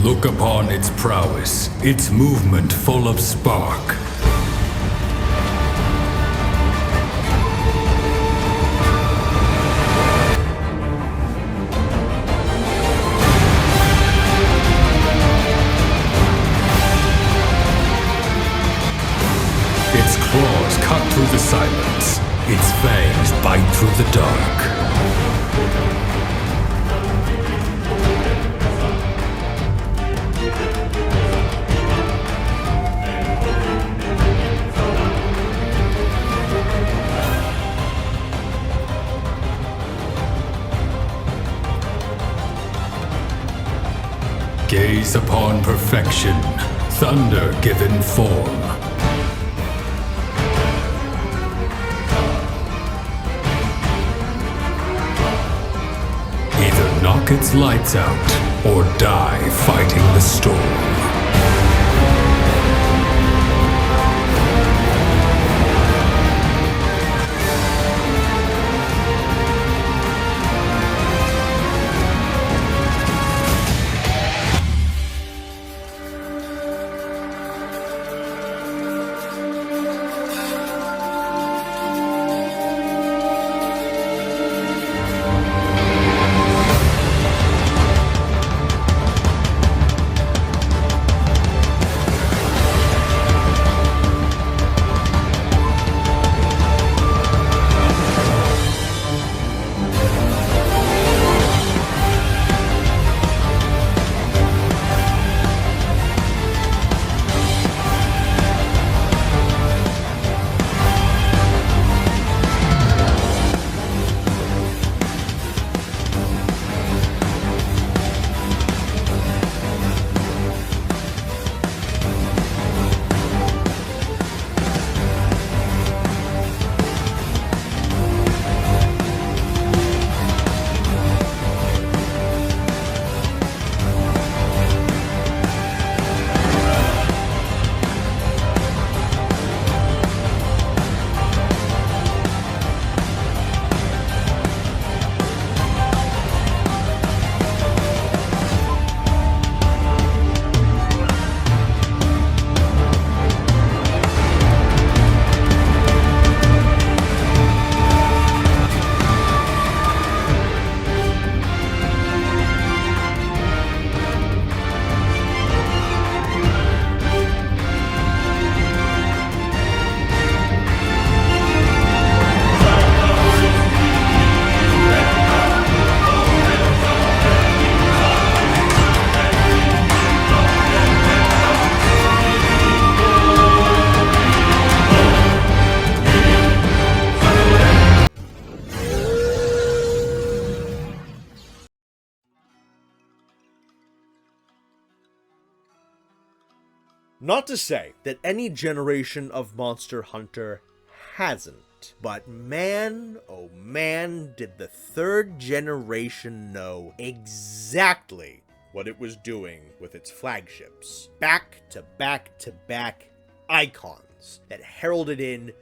Look upon its prowess, its movement full of spark. Its claws cut through the silence. Its fangs bite through the dark. Gaze upon perfection, thunder given form. Either knock its lights out, or die fighting the storm. Not to say that any generation of Monster Hunter hasn't, but man, oh man, did the third generation know exactly what it was doing with its flagships. Back to back to back icons that heralded in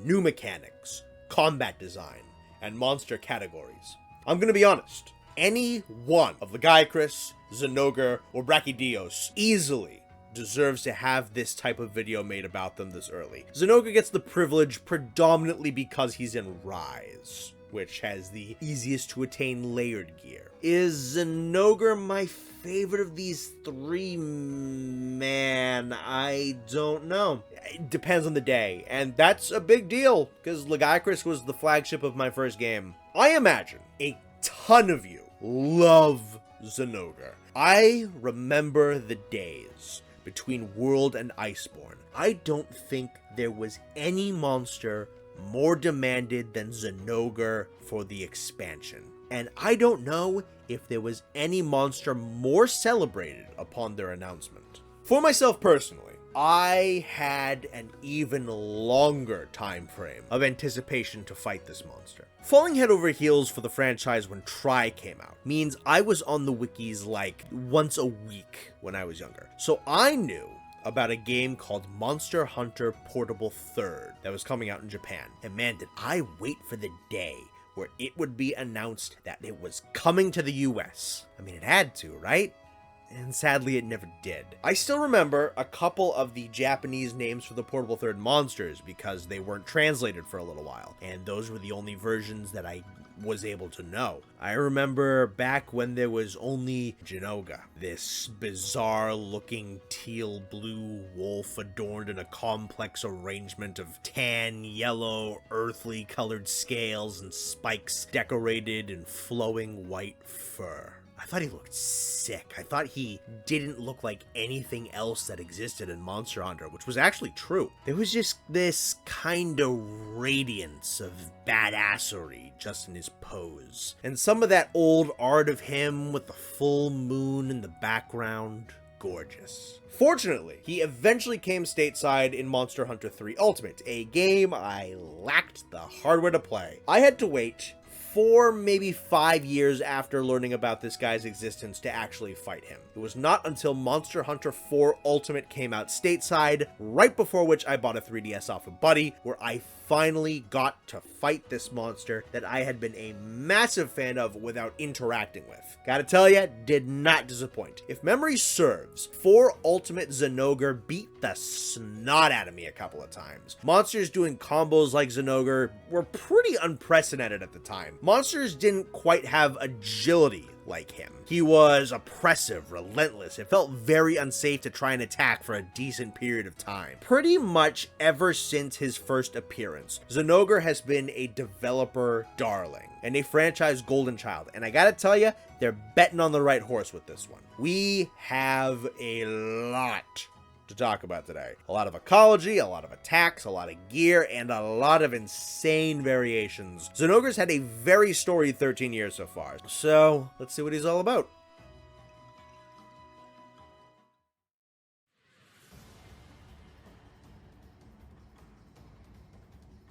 new mechanics, combat design, and monster categories. I'm gonna be honest, any one of the Gyakris, Zinogre, or Brachydios easily deserves to have this type of video made about them this early. Zinogre gets the privilege predominantly because he's in Rise, which has the easiest to attain layered gear. Is Zinogre my favorite of these three? Man, I don't know. It depends on the day, and that's a big deal, because Gyakris was the flagship of my first game. I imagine a ton of you love Zinogre. I remember the days between World and Iceborne. I don't think there was any monster more demanded than Zinogre for the expansion. And I don't know if there was any monster more celebrated upon their announcement. For myself personally, I had an even longer time frame of anticipation to fight this monster. Falling head over heels for the franchise when Tri came out means I was on the wikis like once a week when I was younger. So I knew about a game called Monster Hunter Portable 3rd that was coming out in Japan. And man, did I wait for the day where it would be announced that it was coming to the US. I mean, it had to, right? and sadly it never did. I still remember a couple of the Japanese names for the portable third monsters because they weren't translated for a little while, and those were the only versions that I was able to know. I remember back when there was only Zinogre, this bizarre looking teal blue wolf adorned in a complex arrangement of tan, yellow, earthly colored scales and spikes decorated in flowing white fur. I thought he looked sick. I thought he didn't look like anything else that existed in Monster Hunter, which was actually true. There was just this kind of radiance of badassery just in his pose. And some of that old art of him with the full moon in the background, gorgeous. Fortunately, he eventually came stateside in Monster Hunter 3 Ultimate, a game I lacked the hardware to play. I had to wait 4, maybe 5 years after learning about this guy's existence to actually fight him. It was not until Monster Hunter 4 Ultimate came out stateside, right before which I bought a 3DS off a buddy, where I finally got to fight this monster that I had been a massive fan of without interacting with. Gotta tell ya, did not disappoint. If memory serves, 4 Ultimate Zinogre beat the snot out of me a couple of times. Monsters doing combos like Zinogre were pretty unprecedented at the time. Monsters didn't quite have agility like him. He was oppressive, relentless. It felt very unsafe to try and attack for a decent period of time. Pretty much ever since his first appearance, Zinogre has been a developer darling and a franchise golden child. And I gotta tell you, they're betting on the right horse with this one. We have a lot to talk about today. A lot of ecology, a lot of attacks, a lot of gear, and a lot of insane variations. Zinogre's had a very storied 13 years so far, so let's see what he's all about.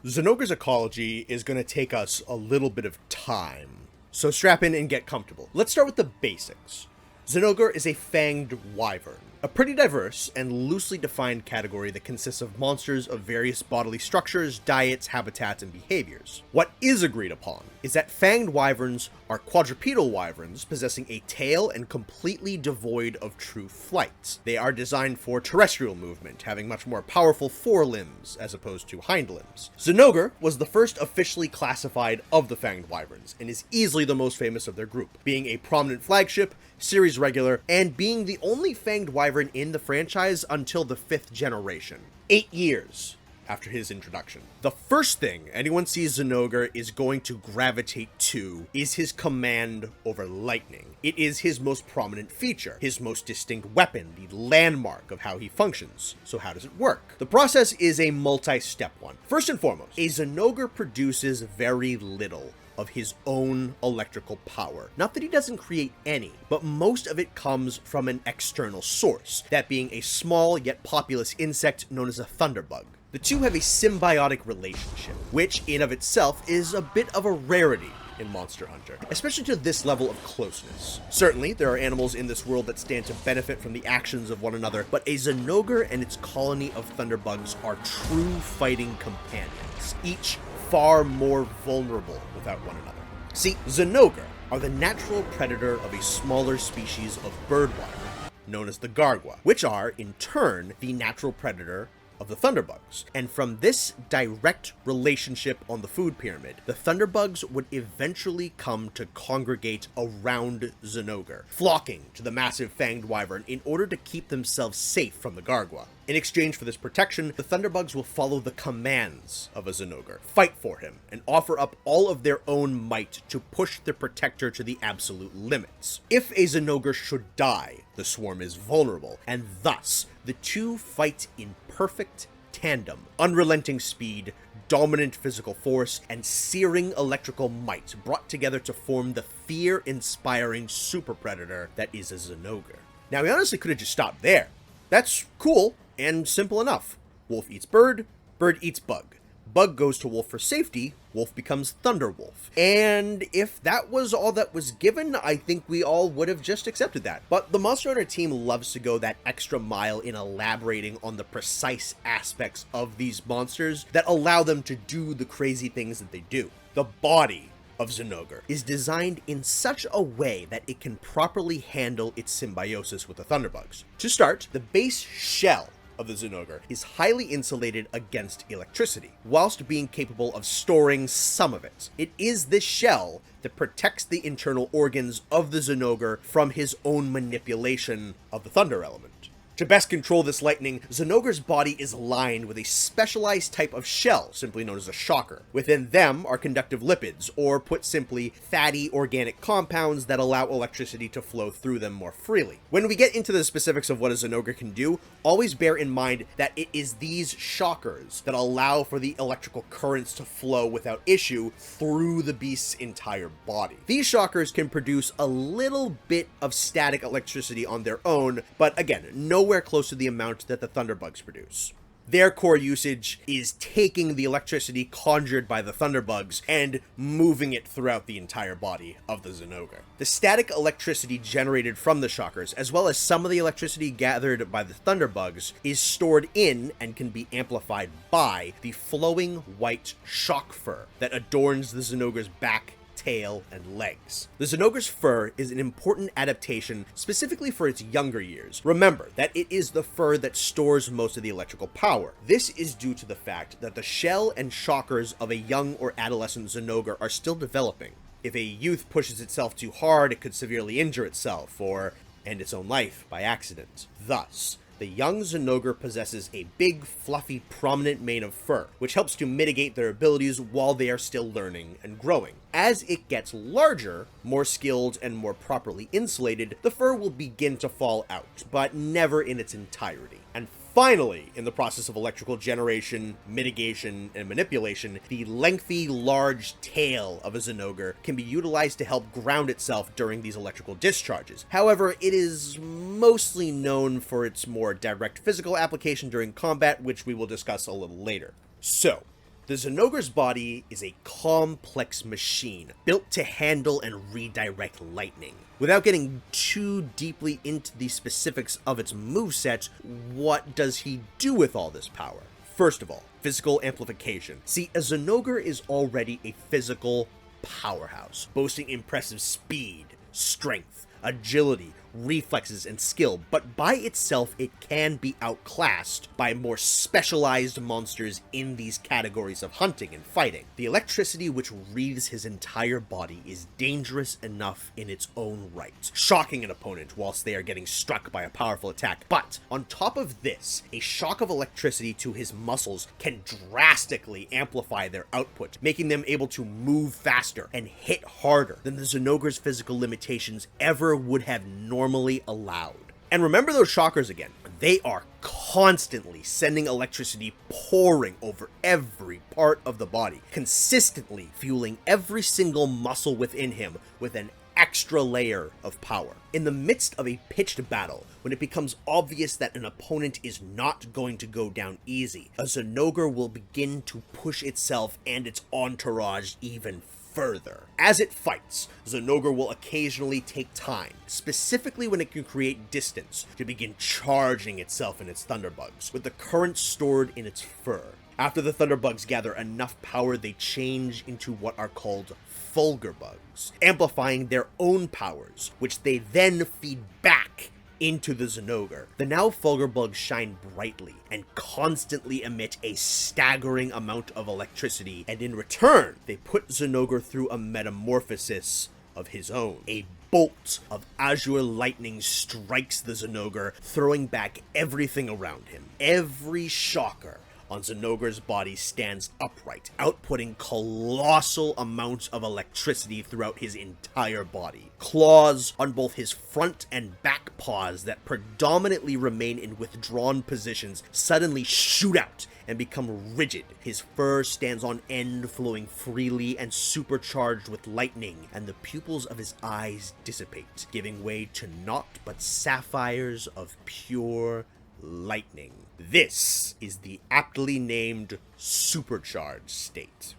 Zinogre's ecology is going to take us a little bit of time, so strap in and get comfortable. Let's start with the basics. Zinogre is a Fanged Wyvern, a pretty diverse and loosely defined category that consists of monsters of various bodily structures, diets, habitats, and behaviors. What is agreed upon is that Fanged Wyverns are quadrupedal wyverns possessing a tail and completely devoid of true flight. They are designed for terrestrial movement, having much more powerful forelimbs as opposed to hind limbs. Zinogre was the first officially classified of the Fanged Wyverns, and is easily the most famous of their group, being a prominent flagship, series regular, and being the only Fanged Wyvern in the franchise until the 5th generation, 8 years after his introduction. The first thing anyone sees Zinogre is going to gravitate to is his command over lightning. It is his most prominent feature, his most distinct weapon, the landmark of how he functions. So how does it work? The process is a multi-step one. First and foremost, a Zinogre produces very little of his own electrical power. Not that he doesn't create any, but most of it comes from an external source, that being a small yet populous insect known as a thunderbug. The two have a symbiotic relationship, which in of itself is a bit of a rarity in Monster Hunter, especially to this level of closeness. Certainly, there are animals in this world that stand to benefit from the actions of one another, but a Zinogre and its colony of thunderbugs are true fighting companions, each far more vulnerable without one another. See, Zinogre are the natural predator of a smaller species of bird wyvern, known as the Gargwa, which are, in turn, the natural predator of the thunderbugs. And from this direct relationship on the food pyramid, the thunderbugs would eventually come to congregate around Zinogre, flocking to the massive Fanged Wyvern in order to keep themselves safe from the Gargwa. In exchange for this protection, the thunderbugs will follow the commands of a Zinogre, fight for him, and offer up all of their own might to push their protector to the absolute limits. If a Zinogre should die, the swarm is vulnerable, and thus the two fight in perfect tandem. Unrelenting speed, dominant physical force, and searing electrical might brought together to form the fear-inspiring super predator that is a Zinogre. Now, we honestly could have just stopped there. That's cool and simple enough. Wolf eats bird, bird eats bug. Bug goes to wolf for safety, wolf becomes thunder wolf. And if that was all that was given, I think we all would have just accepted that. But the Monster Hunter team loves to go that extra mile in elaborating on the precise aspects of these monsters that allow them to do the crazy things that they do. The body of Zinogre is designed in such a way that it can properly handle its symbiosis with the Thunderbugs. To start, the base shell of the Zinogre is highly insulated against electricity, whilst being capable of storing some of it. It is this shell that protects the internal organs of the Zinogre from his own manipulation of the Thunder element. To best control this lightning, Zinogre's body is lined with a specialized type of shell, simply known as a shocker. Within them are conductive lipids, or put simply, fatty organic compounds that allow electricity to flow through them more freely. When we get into the specifics of what a Zinogre can do, always bear in mind that it is these shockers that allow for the electrical currents to flow without issue through the beast's entire body. These shockers can produce a little bit of static electricity on their own, but again, nowhere close to the amount that the Thunderbugs produce. Their core usage is taking the electricity conjured by the Thunderbugs and moving it throughout the entire body of the Zinogre. The static electricity generated from the shockers, as well as some of the electricity gathered by the Thunderbugs, is stored in and can be amplified by the flowing white shock fur that adorns the Zinogre's back, tail, and legs. The Zinogre's fur is an important adaptation specifically for its younger years. Remember that it is the fur that stores most of the electrical power. This is due to the fact that the shell and shockers of a young or adolescent Zinogre are still developing. If a youth pushes itself too hard, it could severely injure itself or end its own life by accident. Thus, the young Zinogre possesses a big, fluffy, prominent mane of fur, which helps to mitigate their abilities while they are still learning and growing. As it gets larger, more skilled, and more properly insulated, the fur will begin to fall out, but never in its entirety. And finally, in the process of electrical generation, mitigation, and manipulation, the lengthy, large tail of a Zinogre can be utilized to help ground itself during these electrical discharges. However, it is mostly known for its more direct physical application during combat, which we will discuss a little later. So, the Zinogre's body is a complex machine built to handle and redirect lightning. Without getting too deeply into the specifics of its moveset, what does he do with all this power? First of all, physical amplification. See, a Zinogre is already a physical powerhouse, boasting impressive speed, strength, agility, reflexes, and skill, but by itself it can be outclassed by more specialized monsters in these categories of hunting and fighting. The electricity which wreathes his entire body is dangerous enough in its own right, shocking an opponent whilst they are getting struck by a powerful attack. But on top of this, a shock of electricity to his muscles can drastically amplify their output, making them able to move faster and hit harder than the Zinogre's physical limitations ever would have normally allowed. And remember those shockers again. They are constantly sending electricity pouring over every part of the body, consistently fueling every single muscle within him with an extra layer of power. In the midst of a pitched battle, when it becomes obvious that an opponent is not going to go down easy, a Zinogre will begin to push itself and its entourage even further. As it fights, Zinogre will occasionally take time, specifically when it can create distance, to begin charging itself and its Thunderbugs, with the current stored in its fur. After the Thunderbugs gather enough power, they change into what are called Fulgurbugs, amplifying their own powers, which they then feed back into the Zinogre. The now Fulgurbugs shine brightly and constantly emit a staggering amount of electricity, and in return, they put Zinogre through a metamorphosis of his own. A bolt of azure lightning strikes the Zinogre, throwing back everything around him. Every shocker on Zinogre's body stands upright, outputting colossal amounts of electricity throughout his entire body. Claws on both his front and back paws that predominantly remain in withdrawn positions suddenly shoot out and become rigid. His fur stands on end, flowing freely and supercharged with lightning, and the pupils of his eyes dissipate, giving way to naught but sapphires of pure lightning. This is the aptly named supercharged state.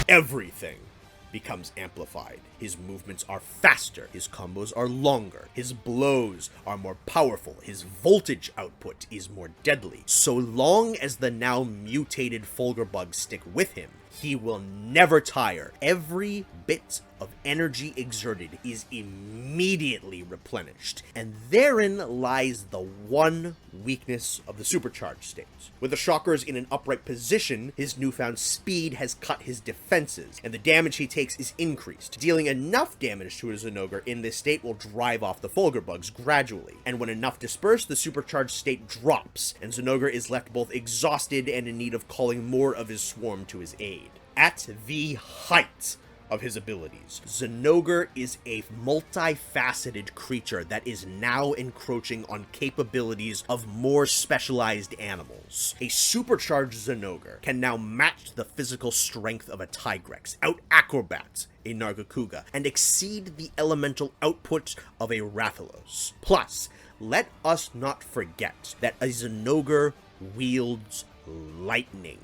Everything becomes amplified. His movements are faster, his combos are longer, his blows are more powerful, his voltage output is more deadly. So long as the now mutated Fulgurbugs stick with him, he will never tire. Every bit of energy exerted is immediately replenished, and therein lies the one weakness of the supercharged state. With the shockers in an upright position, his newfound speed has cut his defenses, and the damage he takes is increased. Dealing enough damage to a Zinogre in this state will drive off the Fulgurbugs gradually, and when enough disperse, the supercharged state drops, and Zinogre is left both exhausted and in need of calling more of his swarm to his aid. At the height of his abilities, Zinogre is a multifaceted creature that is now encroaching on capabilities of more specialized animals. A supercharged Zinogre can now match the physical strength of a Tigrex, out-acrobat a Nargacuga, and exceed the elemental output of a Rathalos. Plus, let us not forget that a Zinogre wields lightning,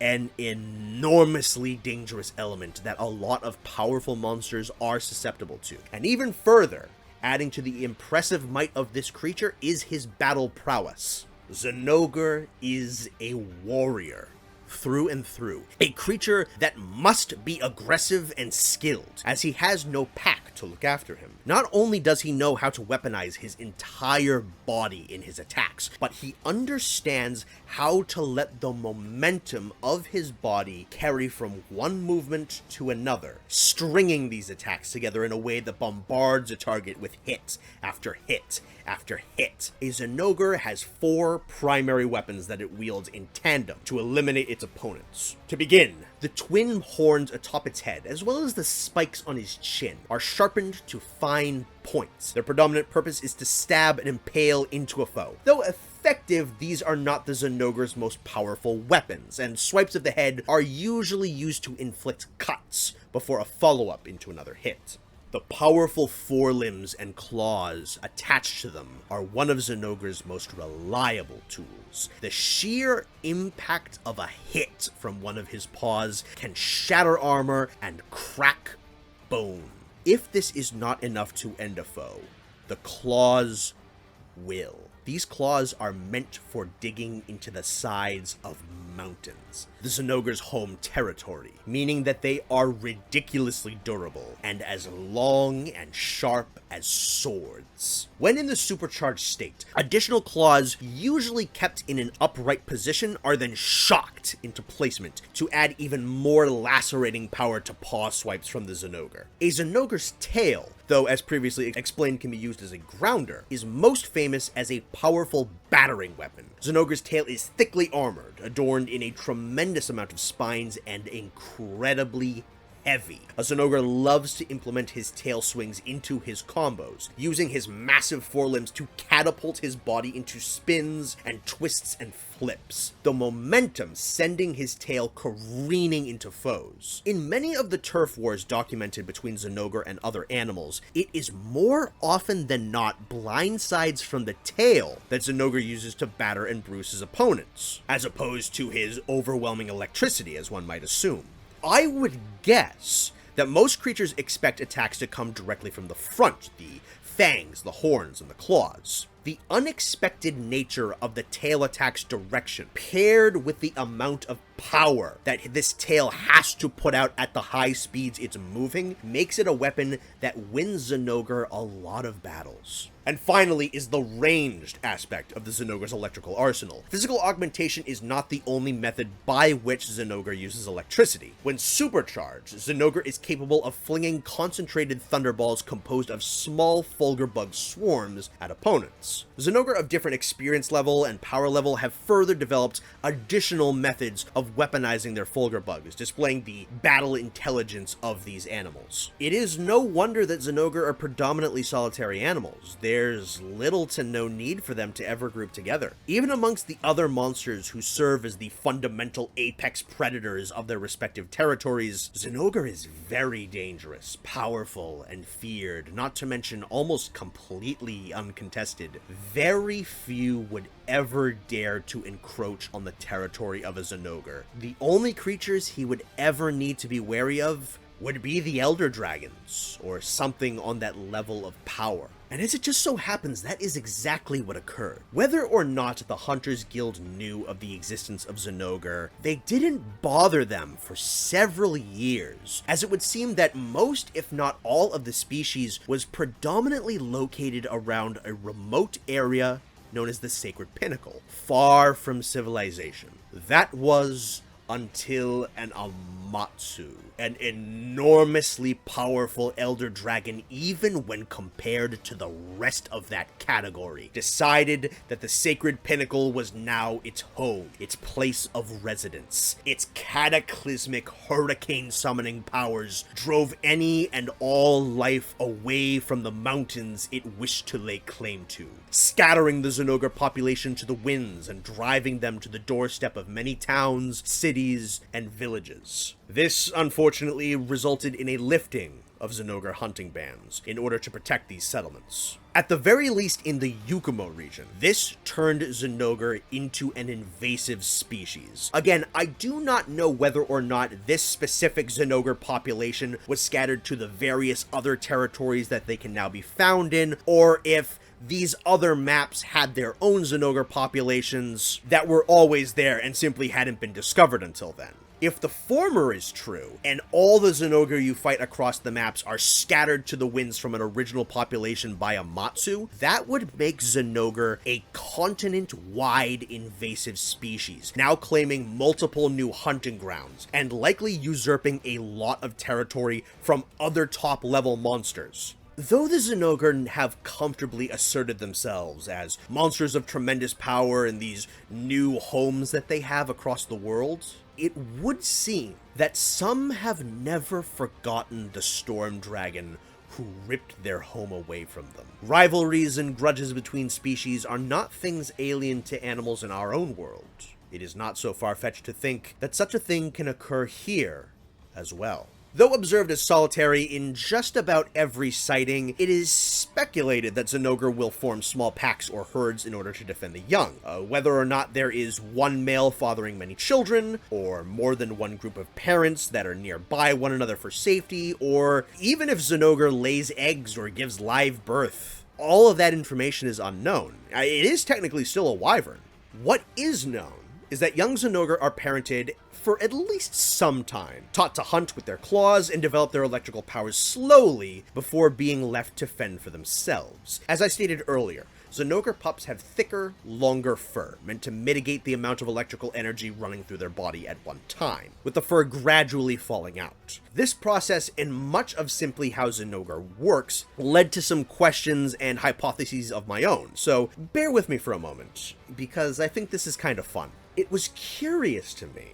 an enormously dangerous element that a lot of powerful monsters are susceptible to. And even further, adding to the impressive might of this creature is his battle prowess. Zinogre is a warrior through and through, a creature that must be aggressive and skilled, as he has no pack to look after him. Not only does he know how to weaponize his entire body in his attacks, but he understands how to let the momentum of his body carry from one movement to another, stringing these attacks together in a way that bombards a target with hit after hit after hit. A Zinogre has 4 primary weapons that it wields in tandem to eliminate its opponents. To begin, the twin horns atop its head, as well as the spikes on his chin, are sharpened to fine points. Their predominant purpose is to stab and impale into a foe. Though effective, these are not the Zinogre's most powerful weapons, and swipes of the head are usually used to inflict cuts before a follow-up into another hit. The powerful forelimbs and claws attached to them are one of Zinogre's most reliable tools. The sheer impact of a hit from one of his paws can shatter armor and crack bone. If this is not enough to end a foe, the claws will. These claws are meant for digging into the sides of mountains, the Zinogre's home territory, meaning that they are ridiculously durable and as long and sharp as swords. When in the supercharged state, additional claws, usually kept in an upright position, are then shocked into placement to add even more lacerating power to paw swipes from the Zinogre. A Zinogre's tail, though as previously explained can be used as a grounder, is most famous as a powerful battering weapon. Zinogre's tail is thickly armored, adorned in a tremendous amount of spines, and incredibly heavy. A Zinogre loves to implement his tail swings into his combos, using his massive forelimbs to catapult his body into spins and twists and flips, the momentum sending his tail careening into foes. In many of the turf wars documented between Zinogre and other animals, it is more often than not blindsides from the tail that Zinogre uses to batter and bruise his opponents, as opposed to his overwhelming electricity, as one might assume. I would guess that most creatures expect attacks to come directly from the front, the fangs, the horns, and the claws. The unexpected nature of the tail attack's direction, paired with the amount of power that this tail has to put out at the high speeds it's moving, makes it a weapon that wins Zinogre a lot of battles. And finally is the ranged aspect of the Zinogre's electrical arsenal. Physical augmentation is not the only method by which Zinogre uses electricity. When supercharged, Zinogre is capable of flinging concentrated thunderballs composed of small Fulgurbug swarms at opponents. Zinogre of different experience level and power level have further developed additional methods of weaponizing their Fulgurbugs, displaying the battle intelligence of these animals. It is no wonder that Zinogre are predominantly solitary animals. There's little to no need for them to ever group together. Even amongst the other monsters who serve as the fundamental apex predators of their respective territories, Zinogre is very dangerous, powerful, and feared, not to mention almost completely uncontested. Very few would ever dare to encroach on the territory of a Zinogre. The only creatures he would ever need to be wary of would be the Elder Dragons, or something on that level of power. And as it just so happens, that is exactly what occurred. Whether or not the Hunters Guild knew of the existence of Zinogre, they didn't bother them for several years, as it would seem that most, if not all, of the species was predominantly located around a remote area known as the Sacred Pinnacle, far from civilization. That was until an Amatsu, an enormously powerful elder dragon even when compared to the rest of that category, decided that the Sacred Pinnacle was now its home, its place of residence. Its cataclysmic hurricane summoning powers drove any and all life away from the mountains it wished to lay claim to, scattering the Zinogre population to the winds and driving them to the doorstep of many towns, cities, and villages. This, unfortunately, resulted in a lifting of Zinogre hunting bans in order to protect these settlements. At the very least in the Yukumo region, this turned Zinogre into an invasive species. Again, I do not know whether or not this specific Zinogre population was scattered to the various other territories that they can now be found in, or if these other maps had their own Zinogre populations that were always there and simply hadn't been discovered until then. If the former is true, and all the Zinogre you fight across the maps are scattered to the winds from an original population by Amatsu, that would make Zinogre a continent-wide invasive species, now claiming multiple new hunting grounds, and likely usurping a lot of territory from other top-level monsters. Though the Zinogre have comfortably asserted themselves as monsters of tremendous power in these new homes that they have across the world, it would seem that some have never forgotten the Storm Dragon who ripped their home away from them. Rivalries and grudges between species are not things alien to animals in our own world. It is not so far-fetched to think that such a thing can occur here as well. Though observed as solitary in just about every sighting, it is speculated that Zinogre will form small packs or herds in order to defend the young. Whether or not there is one male fathering many children, or more than one group of parents that are nearby one another for safety, or even if Zinogre lays eggs or gives live birth, all of that information is unknown. It is technically still a wyvern. What is known is that young Zinogre are parented for at least some time, taught to hunt with their claws and develop their electrical powers slowly before being left to fend for themselves. As I stated earlier, Zinogre pups have thicker, longer fur, meant to mitigate the amount of electrical energy running through their body at one time, with the fur gradually falling out. This process, and much of simply how Zinogre works, led to some questions and hypotheses of my own, so bear with me for a moment, because I think this is kind of fun. It was curious to me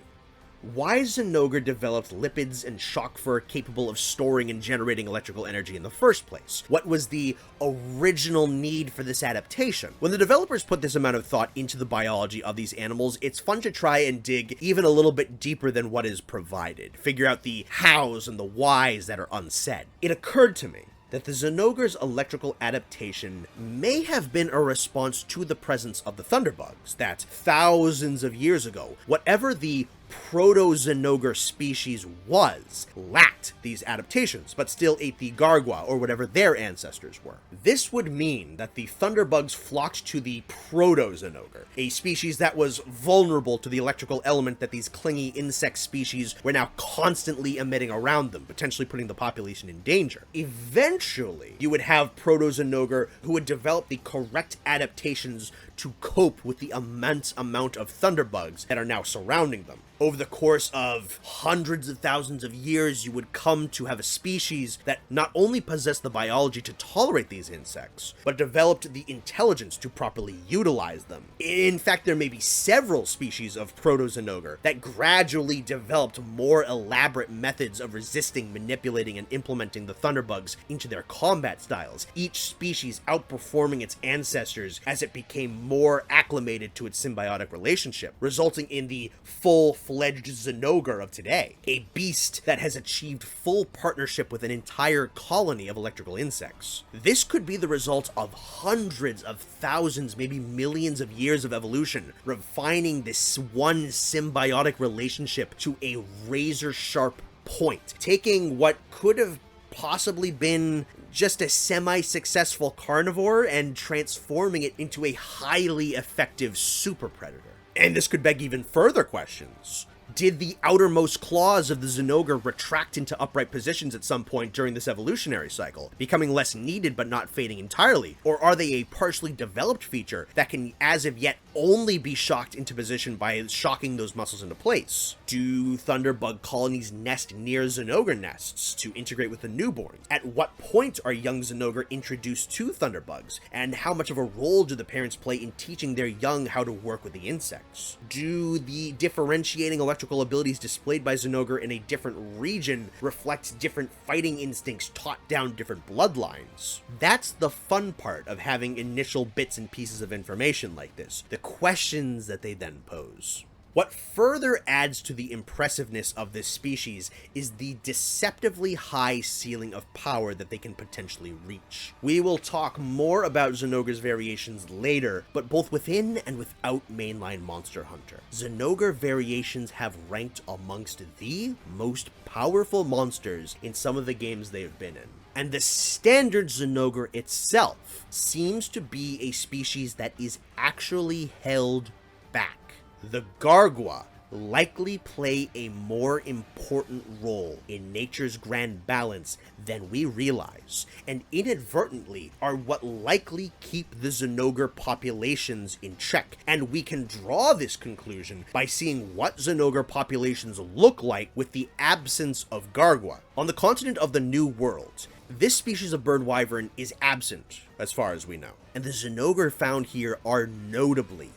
why Zinogre developed lipids and shock fur capable of storing and generating electrical energy in the first place. What was the original need for this adaptation? When the developers put this amount of thought into the biology of these animals, it's fun to try and dig even a little bit deeper than what is provided, figure out the hows and the whys that are unsaid. It occurred to me that the Zinogre's electrical adaptation may have been a response to the presence of the thunderbugs, that thousands of years ago, whatever the proto-Zinogre species was, lacked these adaptations, but still ate the gargoyle, or whatever their ancestors were. This would mean that the thunderbugs flocked to the proto-Zinogre, a species that was vulnerable to the electrical element that these clingy insect species were now constantly emitting around them, potentially putting the population in danger. Eventually, you would have proto-Zinogre who would develop the correct adaptations to cope with the immense amount of thunderbugs that are now surrounding them. Over the course of hundreds of thousands of years, you would come to have a species that not only possessed the biology to tolerate these insects, but developed the intelligence to properly utilize them. In fact, there may be several species of proto-Zinogre that gradually developed more elaborate methods of resisting, manipulating, and implementing the thunderbugs into their combat styles, each species outperforming its ancestors as it became more acclimated to its symbiotic relationship, resulting in the full-fledged Zinogre of today, a beast that has achieved full partnership with an entire colony of electrical insects. This could be the result of hundreds of thousands, maybe millions of years of evolution, refining this one symbiotic relationship to a razor-sharp point, taking what could have possibly been just a semi-successful carnivore and transforming it into a highly effective super predator. And this could beg even further questions. Did the outermost claws of the Zinogre retract into upright positions at some point during this evolutionary cycle, becoming less needed but not fading entirely? Or are they a partially developed feature that can, as of yet, only be shocked into position by shocking those muscles into place? Do thunderbug colonies nest near Zinogre nests to integrate with the newborns? At what point are young Zinogre introduced to thunderbugs? And how much of a role do the parents play in teaching their young how to work with the insects? Do the differentiating electrical abilities displayed by Zinogre in a different region reflect different fighting instincts taught down different bloodlines? That's the fun part of having initial bits and pieces of information like this, the questions that they then pose. What further adds to the impressiveness of this species is the deceptively high ceiling of power that they can potentially reach. We will talk more about Zinogre's variations later, but both within and without mainline Monster Hunter, Zinogre variations have ranked amongst the most powerful monsters in some of the games they have been in. And the standard Zinogre itself seems to be a species that is actually held back. The Gargua likely play a more important role in nature's grand balance than we realize, and inadvertently are what likely keep the Zinogre populations in check. And we can draw this conclusion by seeing what Zinogre populations look like with the absence of Gargua. On the continent of the New World, this species of bird wyvern is absent, as far as we know, and the Zinogre found here are notably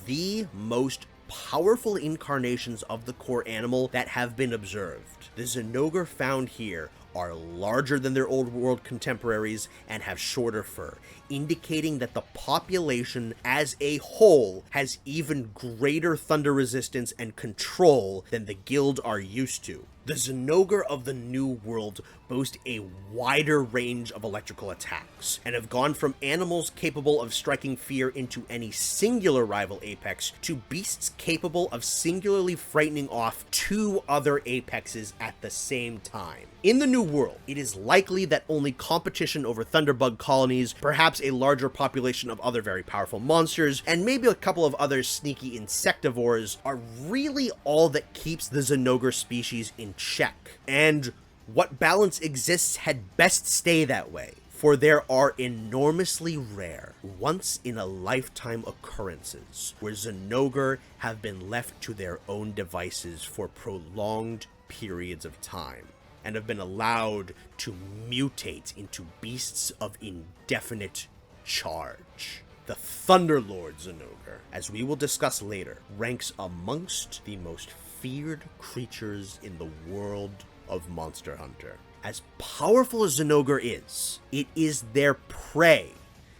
the most powerful incarnations of the core animal that have been observed. The Zinogre found here are larger than their old world contemporaries and have shorter fur, indicating that the population as a whole has even greater thunder resistance and control than the guild are used to. The Zinogre of the New World boast a wider range of electrical attacks, and have gone from animals capable of striking fear into any singular rival apex to beasts capable of singularly frightening off two other apexes at the same time. In the New World, it is likely that only competition over thunderbug colonies, perhaps a larger population of other very powerful monsters, and maybe a couple of other sneaky insectivores are really all that keeps the Zinogre species in check. And what balance exists had best stay that way, for there are enormously rare, once-in-a-lifetime occurrences where Zinogre have been left to their own devices for prolonged periods of time, and have been allowed to mutate into beasts of indefinite charge. The Thunderlord Zinogre, as we will discuss later, ranks amongst the most feared creatures in the world of Monster Hunter. As powerful as Zinogre is, it is their prey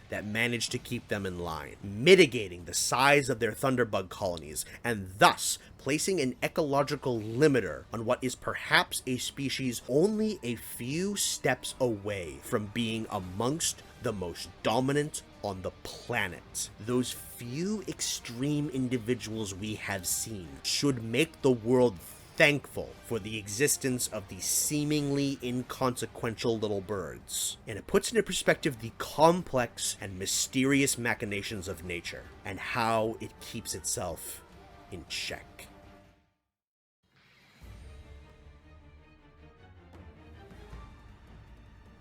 that managed to keep them in line, mitigating the size of their thunderbug colonies, and thus placing an ecological limiter on what is perhaps a species only a few steps away from being amongst the most dominant on the planet. Those few extreme individuals we have seen should make the world thankful for the existence of these seemingly inconsequential little birds. And it puts into perspective the complex and mysterious machinations of nature, and how it keeps itself in check.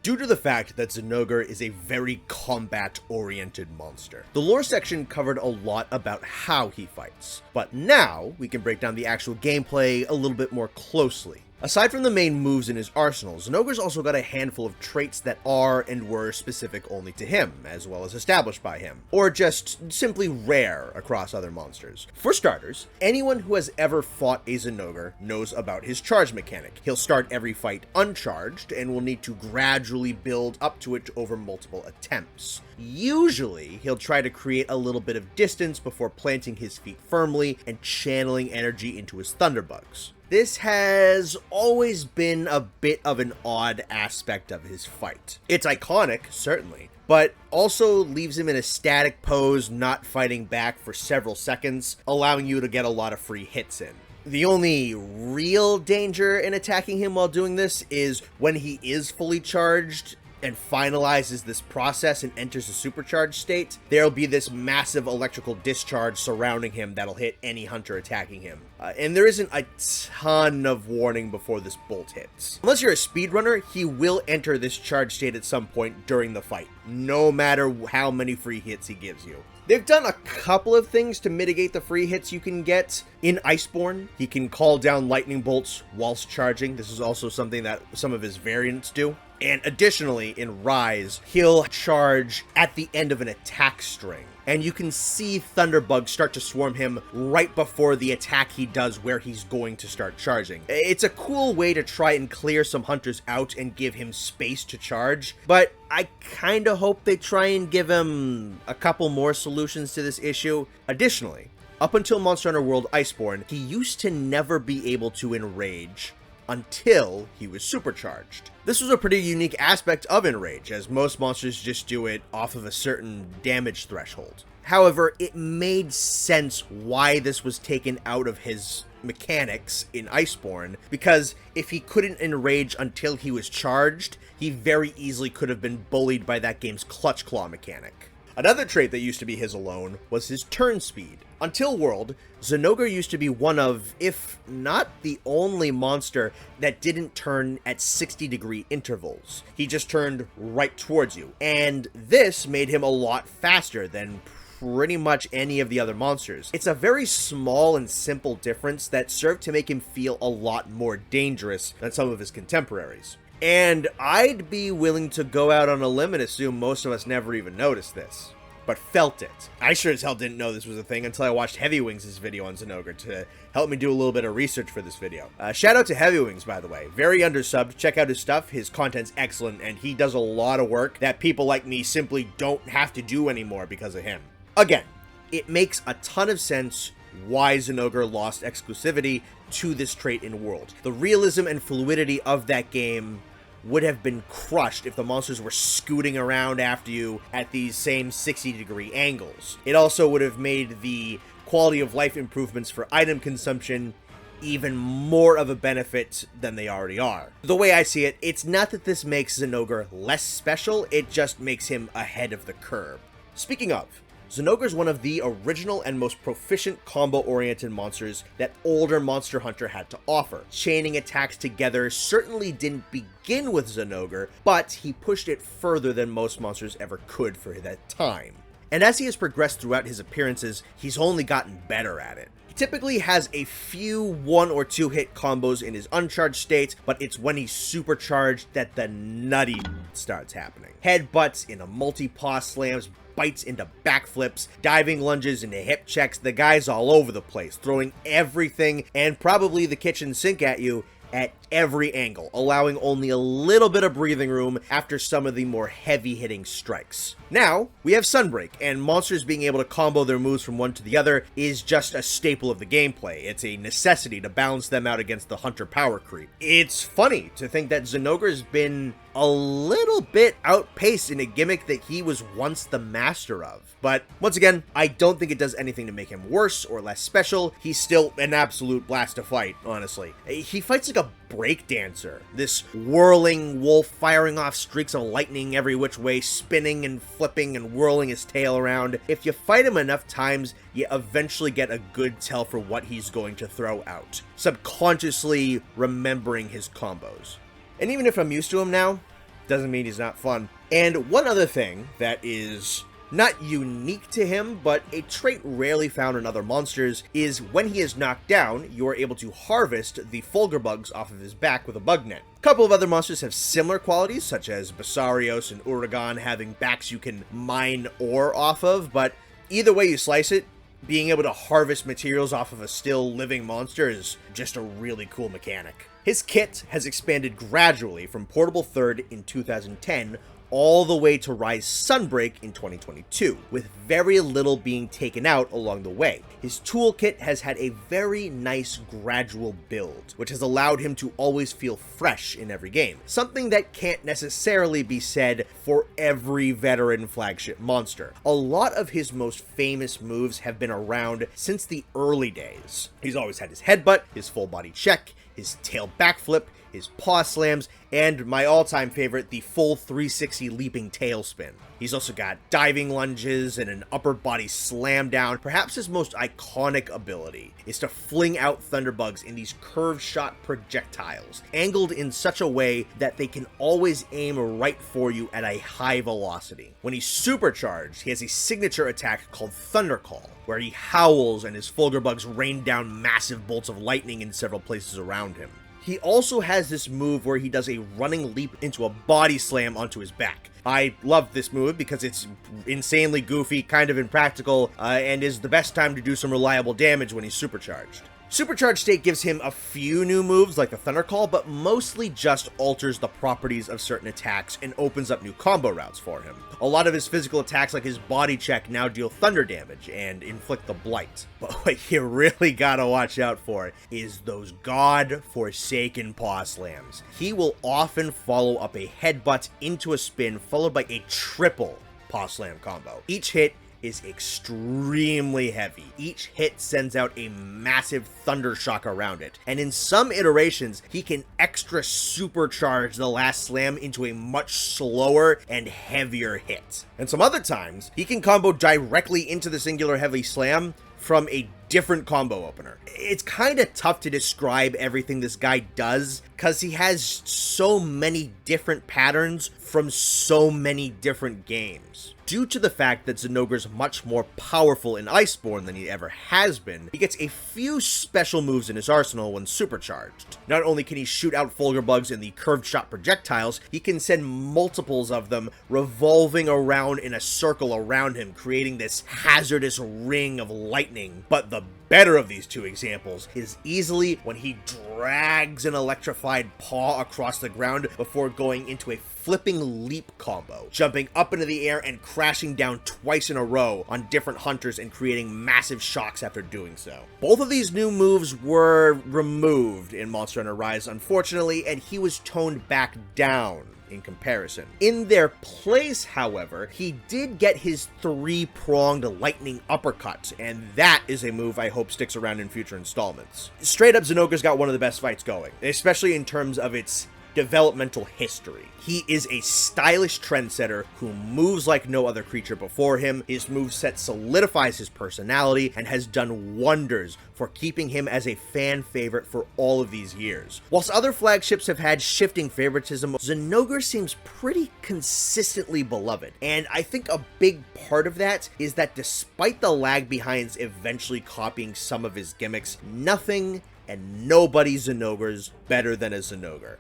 Due to the fact that Zinogre is a very combat-oriented monster, the lore section covered a lot about how he fights, but now we can break down the actual gameplay a little bit more closely. Aside from the main moves in his arsenal, Zinogre's also got a handful of traits that are and were specific only to him, as well as established by him, or just simply rare across other monsters. For starters, anyone who has ever fought a Zinogre knows about his charge mechanic. He'll start every fight uncharged, and will need to gradually build up to it over multiple attempts. Usually, he'll try to create a little bit of distance before planting his feet firmly and channeling energy into his thunderbugs. this has always been a bit of an odd aspect of his fight. It's iconic, certainly, but also leaves him in a static pose, not fighting back for several seconds, allowing you to get a lot of free hits in. The only real danger in attacking him while doing this is when he is fully charged and finalizes this process and enters a supercharged state, there'll be this massive electrical discharge surrounding him that'll hit any hunter attacking him. And there isn't a ton of warning before this bolt hits. Unless you're a speedrunner, he will enter this charge state at some point during the fight, no matter how many free hits he gives you. They've done a couple of things to mitigate the free hits you can get. In Iceborne, he can call down lightning bolts whilst charging. This is also something that some of his variants do. And additionally, in Rise, he'll charge at the end of an attack string. And you can see thunderbugs start to swarm him right before the attack he does where he's going to start charging. It's a cool way to try and clear some hunters out and give him space to charge, but I kinda hope they try and give him a couple more solutions to this issue. Additionally, up until Monster Hunter World Iceborne, he used to never be able to enrage until he was supercharged. This was a pretty unique aspect of Enrage, as most monsters just do it off of a certain damage threshold. However, it made sense why this was taken out of his mechanics in Iceborne, because if he couldn't enrage until he was charged, he very easily could have been bullied by that game's Clutch Claw mechanic. Another trait that used to be his alone was his turn speed. Until World, Zinogre used to be one of, if not the only monster that didn't turn at 60-degree intervals. He just turned right towards you, and this made him a lot faster than pretty much any of the other monsters. It's a very small and simple difference that served to make him feel a lot more dangerous than some of his contemporaries. And I'd be willing to go out on a limb and assume most of us never even noticed this, but felt it. I sure as hell didn't know this was a thing until I watched Heavywings' video on Zinogre to help me do a little bit of research for this video. Shout out to Heavywings, by the way. Very undersubbed. Check out his stuff. His content's excellent, and he does a lot of work that people like me simply don't have to do anymore because of him. Again, it makes a ton of sense why Zinogre lost exclusivity to this trait in World. The realism and fluidity of that game would have been crushed if the monsters were scooting around after you at these same 60-degree angles. It also would have made the quality of life improvements for item consumption even more of a benefit than they already are. The way I see it, it's not that this makes Zinogre less special, it just makes him ahead of the curve. Speaking of, Zinogre is one of the original and most proficient combo-oriented monsters that older Monster Hunter had to offer. Chaining attacks together certainly didn't begin with Zinogre, but he pushed it further than most monsters ever could for that time. And as he has progressed throughout his appearances, he's only gotten better at it. He typically has a few 1 or 2 hit combos in his uncharged state, but it's when he's supercharged that the nutty starts happening. Headbutts into multi-paw slams, bites into backflips, diving lunges into hip checks. The guy's all over the place, throwing everything and probably the kitchen sink at you at every angle, allowing only a little bit of breathing room after some of the more heavy-hitting strikes. Now, we have Sunbreak, and monsters being able to combo their moves from one to the other is just a staple of the gameplay. It's a necessity to balance them out against the hunter power creep. It's funny to think that Zinogre's been a little bit outpaced in a gimmick that he was once the master of. But once again, I don't think it does anything to make him worse or less special. He's still an absolute blast to fight, honestly. He fights like a breakdancer. This whirling wolf firing off streaks of lightning every which way, spinning and flipping and whirling his tail around. If you fight him enough times, you eventually get a good tell for what he's going to throw out, subconsciously remembering his combos. And even if I'm used to him now, doesn't mean he's not fun. And one other thing that is not unique to him, but a trait rarely found in other monsters, is when he is knocked down, you are able to harvest the Fulgur bugs off of his back with a bug net. A couple of other monsters have similar qualities, such as Basarios and Uragan having backs you can mine ore off of, but either way you slice it, being able to harvest materials off of a still living monster is just a really cool mechanic. His kit has expanded gradually from Portable 3rd in 2010 all the way to Rise Sunbreak in 2022, with very little being taken out along the way. His toolkit has had a very nice gradual build, which has allowed him to always feel fresh in every game, something that can't necessarily be said for every veteran flagship monster. A lot of his most famous moves have been around since the early days. He's always had his headbutt, his full body check, his tail backflip, his paw slams, and my all-time favorite, the full 360 leaping tailspin. He's also got diving lunges and an upper body slam down. Perhaps his most iconic ability is to fling out thunderbugs in these curved shot projectiles, angled in such a way that they can always aim right for you at a high velocity. When he's supercharged, he has a signature attack called Thunder Call, where he howls and his Fulgurbugs rain down massive bolts of lightning in several places around him. He also has this move where he does a running leap into a body slam onto his back. I love this move because it's insanely goofy, kind of impractical, and is the best time to do some reliable damage when he's supercharged. Supercharged state gives him a few new moves like the Thunder Call, but mostly just alters the properties of certain attacks and opens up new combo routes for him. A lot of his physical attacks like his body check now deal thunder damage and inflict the blight. But what you really gotta watch out for is those god-forsaken paw slams. He will often follow up a headbutt into a spin followed by a triple paw slam combo. Each hit is extremely heavy. Each hit sends out a massive thunder shock around it, and in some iterations, he can extra supercharge the last slam into a much slower and heavier hit. And some other times, he can combo directly into the singular heavy slam from a different combo opener. It's kind of tough to describe everything this guy does because he has so many different patterns from so many different games. Due to the fact that Zinogre's much more powerful in Iceborne than he ever has been, he gets a few special moves in his arsenal when supercharged. Not only can he shoot out Fulgurbugs in the curved shot projectiles, he can send multiples of them revolving around in a circle around him, creating this hazardous ring of lightning. But the better of these two examples is easily when he drags an electrified paw across the ground before going into a flipping leap combo, jumping up into the air and crashing down twice in a row on different hunters and creating massive shocks after doing so. Both of these new moves were removed in Monster Hunter Rise, unfortunately, and he was toned back down in comparison. In their place, however, he did get his three-pronged lightning uppercut, and that is a move I hope sticks around in future installments. Straight up, Zinogre's got one of the best fights going, especially in terms of its developmental history. He is a stylish trendsetter who moves like no other creature before him. His moveset solidifies his personality and has done wonders for keeping him as a fan favorite for all of these years. Whilst other flagships have had shifting favoritism, Zinogre seems pretty consistently beloved. And I think a big part of that is that despite the lag behinds eventually copying some of his gimmicks, nothing and nobody Zinogre's better than a Zinogre.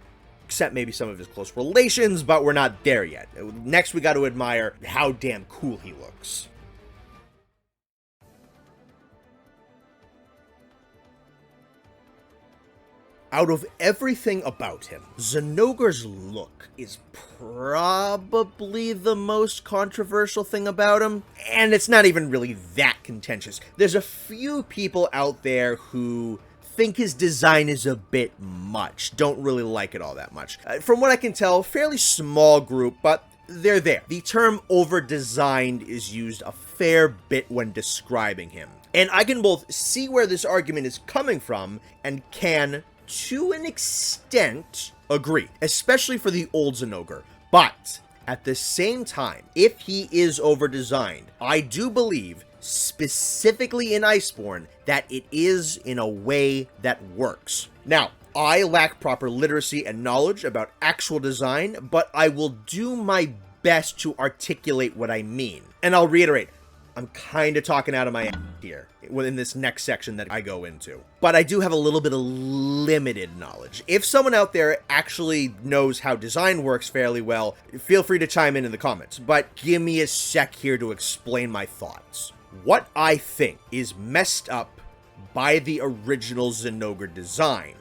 Except maybe some of his close relations, but we're not there yet. Next, we got to admire how damn cool he looks. Out of everything about him, Zinogre's look is probably the most controversial thing about him, and it's not even really that contentious. There's a few people out there who think his design is a bit much, don't really like it all that much. From what I can tell, fairly small group, but they're there. The term over-designed is used a fair bit when describing him. And I can both see where this argument is coming from and can, to an extent, agree, especially for the old Zinogre. But at the same time, if he is over-designed, I do believe, specifically in Iceborne, that it is in a way that works. Now, I lack proper literacy and knowledge about actual design, but I will do my best to articulate what I mean. And I'll reiterate, I'm kind of talking out of my ass here in this next section that I go into. But I do have a little bit of limited knowledge. If someone out there actually knows how design works fairly well, feel free to chime in the comments. But give me a sec here to explain my thoughts. What I think is messed up by the original Zinogre design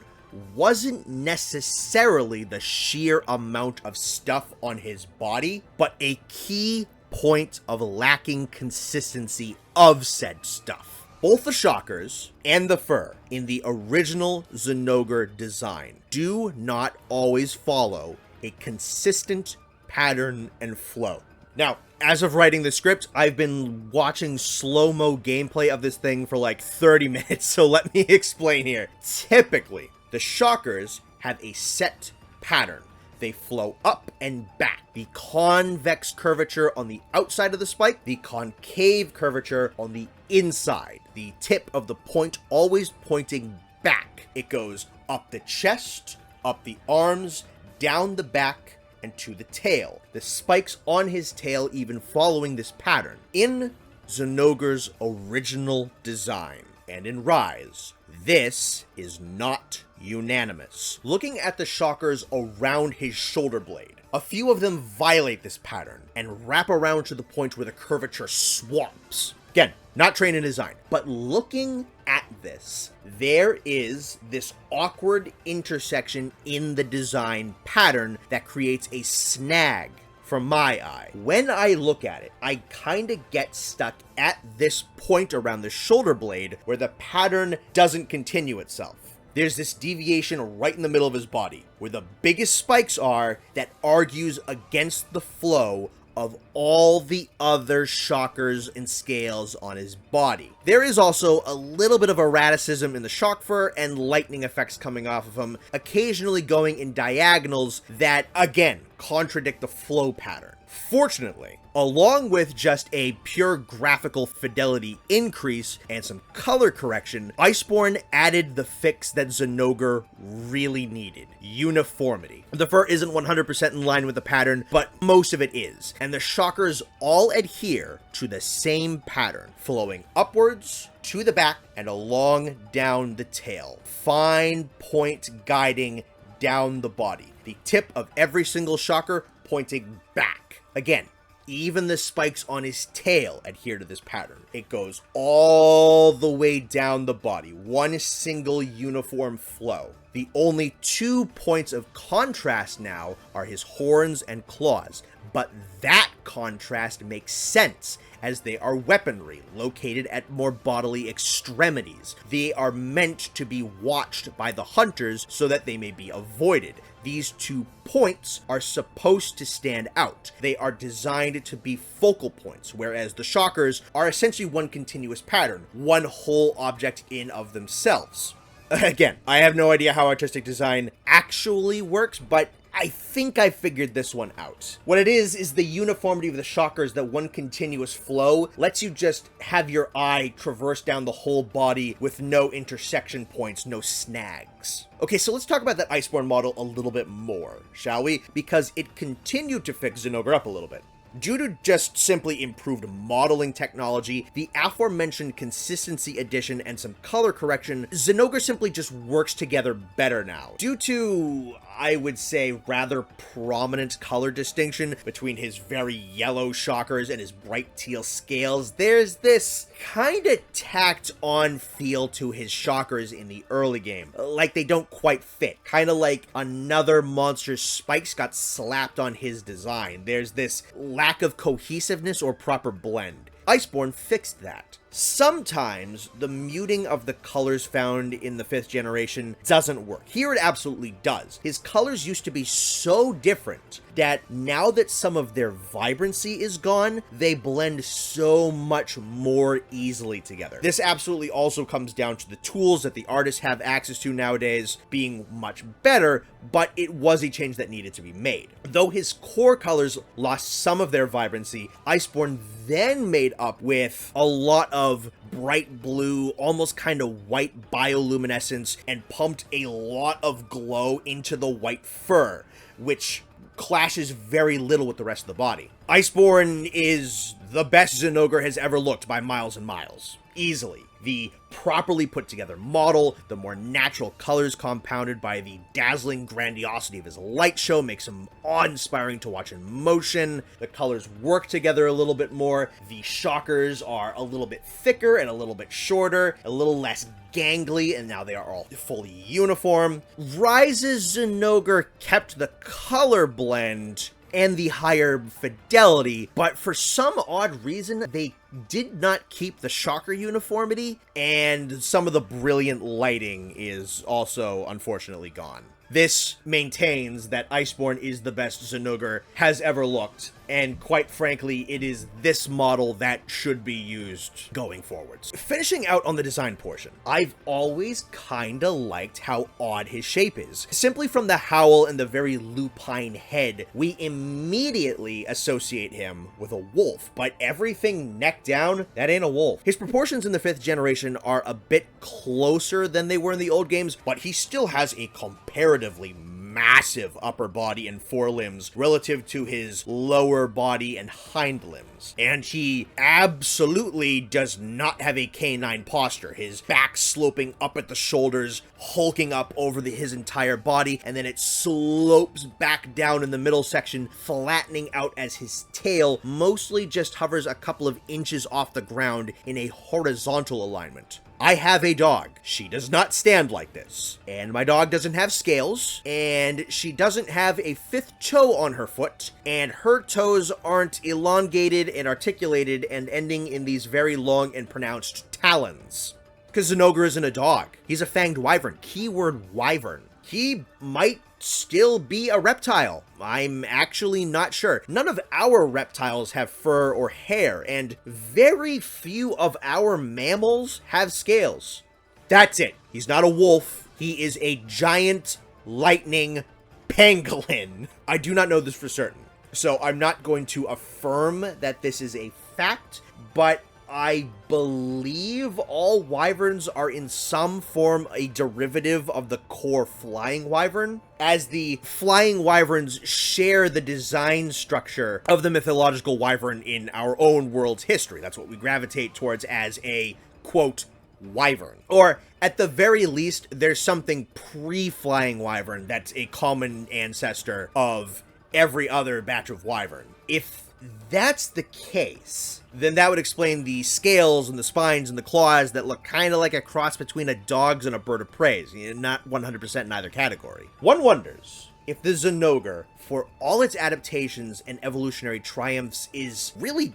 wasn't necessarily the sheer amount of stuff on his body, but a key point of lacking consistency of said stuff. Both the shockers and the fur in the original Zinogre design do not always follow a consistent pattern and flow. Now, as of writing the script, I've been watching slow-mo gameplay of this thing for like 30 minutes, so let me explain here. Typically, the shockers have a set pattern. They flow up and back. The convex curvature on the outside of the spike, the concave curvature on the inside. The tip of the point always pointing back. It goes up the chest, up the arms, down the back, and to the tail. The spikes on his tail even following this pattern. In Zinogre's original design, and in Rise, this is not unanimous. Looking at the shockers around his shoulder blade, a few of them violate this pattern and wrap around to the point where the curvature swamps. Again, not trained in design, but looking at this, there is this awkward intersection in the design pattern that creates a snag from my eye. When I look at it, I kind of get stuck at this point around the shoulder blade where the pattern doesn't continue itself. There's this deviation right in the middle of his body, where the biggest spikes are, that argues against the flow of all the other shockers and scales on his body. There is also a little bit of erraticism in the shock fur and lightning effects coming off of him, occasionally going in diagonals that, again, contradict the flow pattern. Fortunately, along with just a pure graphical fidelity increase and some color correction, Iceborne added the fix that Zinogre really needed: uniformity. The fur isn't 100% in line with the pattern, but most of it is, and the shockers all adhere to the same pattern, flowing upwards, to the back, and along down the tail. Fine point guiding down the body. The tip of every single shocker pointing back. Again, even the spikes on his tail adhere to this pattern. It goes all the way down the body, one single uniform flow. The only 2 points of contrast now are his horns and claws, but that contrast makes sense as they are weaponry located at more bodily extremities. They are meant to be watched by the hunters so that they may be avoided. These 2 points are supposed to stand out. They are designed to be focal points, whereas the shockers are essentially one continuous pattern, one whole object in of themselves. Again, I have no idea how artistic design actually works, but I think I figured this one out. What it is the uniformity of the shockers, that one continuous flow lets you just have your eye traverse down the whole body with no intersection points, no snags. Okay, so let's talk about that Iceborne model a little bit more, shall we? Because it continued to fix Zinogre up a little bit. Due to just simply improved modeling technology, the aforementioned consistency addition, and some color correction, Zinogre simply just works together better now. Due to, I would say, rather prominent color distinction between his very yellow shockers and his bright teal scales, there's this kind of tacked on feel to his shockers in the early game. Like they don't quite fit. Kind of like another monster's spikes got slapped on his design. There's this lack of cohesiveness or proper blend. Iceborne fixed that. Sometimes the muting of the colors found in the 5th generation doesn't work. Here it absolutely does. His colors used to be so different that now that some of their vibrancy is gone, they blend so much more easily together. This absolutely also comes down to the tools that the artists have access to nowadays being much better, but it was a change that needed to be made. Though his core colors lost some of their vibrancy, Iceborne then made up with a lot of bright blue, almost kind of white bioluminescence, and pumped a lot of glow into the white fur, which clashes very little with the rest of the body. Iceborne is the best Zinogre has ever looked by miles and miles. Easily. the properly put together model, the more natural colors compounded by the dazzling grandiosity of his light show makes him awe-inspiring to watch in motion. The colors work together a little bit more. The shockers are a little bit thicker and a little bit shorter, a little less gangly, and now they are all fully uniform. Rise's Zinogre kept the color blend and the higher fidelity, but for some odd reason, they did not keep the shocker uniformity, and some of the brilliant lighting is also unfortunately gone. This maintains that Iceborne is the best Zinogre has ever looked, and quite frankly, it is this model that should be used going forwards. Finishing out on the design portion, I've always kinda liked how odd his shape is. Simply from the howl and the very lupine head, we immediately associate him with a wolf, but everything neck down, that ain't a wolf. His proportions in the 5th generation are a bit closer than they were in the old games, but he still has a comparatively massive upper body and forelimbs relative to his lower body and hind limbs. And he absolutely does not have a canine posture. His back sloping up at the shoulders, hulking up over his entire body, and then it slopes back down in the middle section, flattening out as his tail mostly just hovers a couple of inches off the ground in a horizontal alignment. I have a dog. She does not stand like this. And my dog doesn't have scales, and she doesn't have a 5th toe on her foot, and her toes aren't elongated and articulated and ending in these very long and pronounced talons. Because Zinogre isn't a dog. He's a fanged wyvern. Keyword wyvern. He might still be a reptile. I'm actually not sure. None of our reptiles have fur or hair, and very few of our mammals have scales. That's it. He's not a wolf. He is a giant lightning pangolin. I do not know this for certain, so I'm not going to affirm that this is a fact, but I believe all wyverns are in some form a derivative of the core flying wyvern, as the flying wyverns share the design structure of the mythological wyvern in our own world's history. That's what we gravitate towards as a, quote, wyvern. Or, at the very least, there's something pre-flying wyvern that's a common ancestor of every other batch of wyvern. If that's the case, then that would explain the scales and the spines and the claws that look kind of like a cross between a dog's and a bird of prey. Not 100% in either category. One wonders if the Zinogre, for all its adaptations and evolutionary triumphs, is really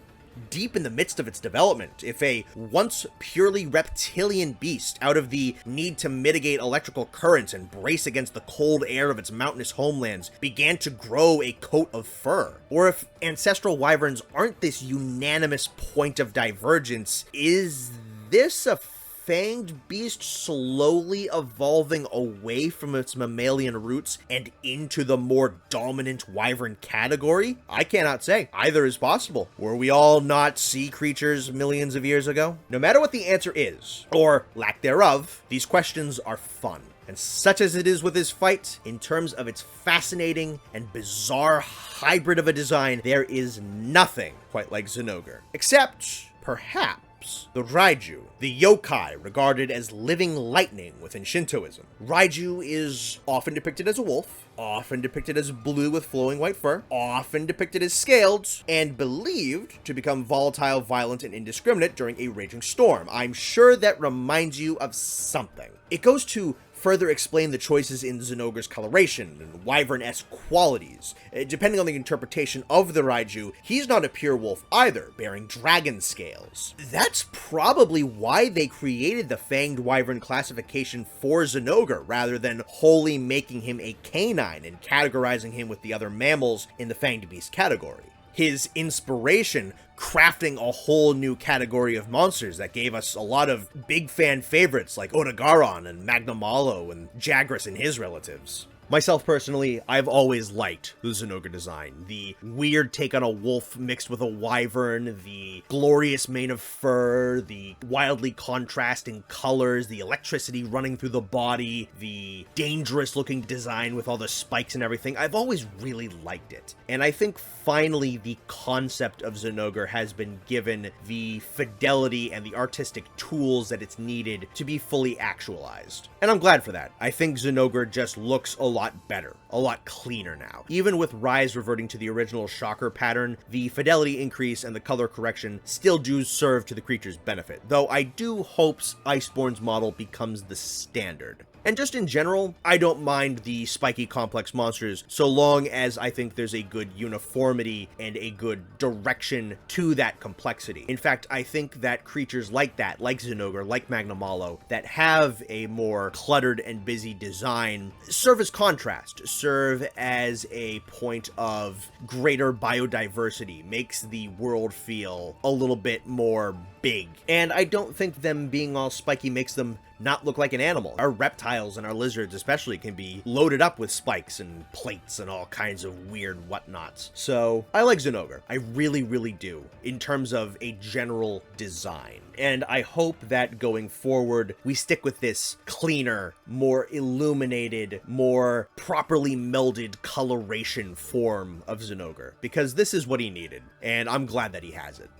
deep in the midst of its development. If a once purely reptilian beast, out of the need to mitigate electrical currents and brace against the cold air of its mountainous homelands, began to grow a coat of fur. Or if ancestral wyverns aren't this unanimous point of divergence, is this a fanged beast slowly evolving away from its mammalian roots and into the more dominant wyvern category? I cannot say. Either is possible. Were we all not sea creatures millions of years ago? No matter what the answer is, or lack thereof, these questions are fun. And such as it is with this fight, in terms of its fascinating and bizarre hybrid of a design, there is nothing quite like Zinogre. Except, perhaps, the Raiju, the yokai regarded as living lightning within Shintoism. Raiju is often depicted as a wolf, often depicted as blue with flowing white fur, often depicted as scaled, and believed to become volatile, violent, and indiscriminate during a raging storm. I'm sure that reminds you of something. It goes to further explain the choices in Zinogre's coloration and wyvern-esque qualities. Depending on the interpretation of the Raiju, he's not a pure wolf either, bearing dragon scales. That's probably why they created the Fanged Wyvern classification for Zinogre, rather than wholly making him a canine and categorizing him with the other mammals in the Fanged Beast category. His inspiration crafting a whole new category of monsters that gave us a lot of big fan favorites like Odogaron and Magnamalo and Jagras and his relatives. Myself personally, I've always liked the Zinogre design. The weird take on a wolf mixed with a wyvern, the glorious mane of fur, the wildly contrasting colors, the electricity running through the body, the dangerous looking design with all the spikes and everything. I've always really liked it. And I think finally the concept of Zinogre has been given the fidelity and the artistic tools that it's needed to be fully actualized. And I'm glad for that. I think Zinogre just looks a lot better, a lot cleaner now. Even with Rise reverting to the original Shocker pattern, the fidelity increase and the color correction still do serve to the creature's benefit, though I do hope Iceborne's model becomes the standard. And just in general, I don't mind the spiky complex monsters so long as I think there's a good uniformity and a good direction to that complexity. In fact, I think that creatures like that, like Zinogre, like Magnamalo, that have a more cluttered and busy design, serve as contrast, serve as a point of greater biodiversity, makes the world feel a little bit more big. And I don't think them being all spiky makes them not look like an animal. Our reptiles and our lizards especially can be loaded up with spikes and plates and all kinds of weird whatnots. So I like Zinogre. I really, really do, in terms of a general design. And I hope that going forward, we stick with this cleaner, more illuminated, more properly melded coloration form of Zinogre, because this is what he needed, and I'm glad that he has it.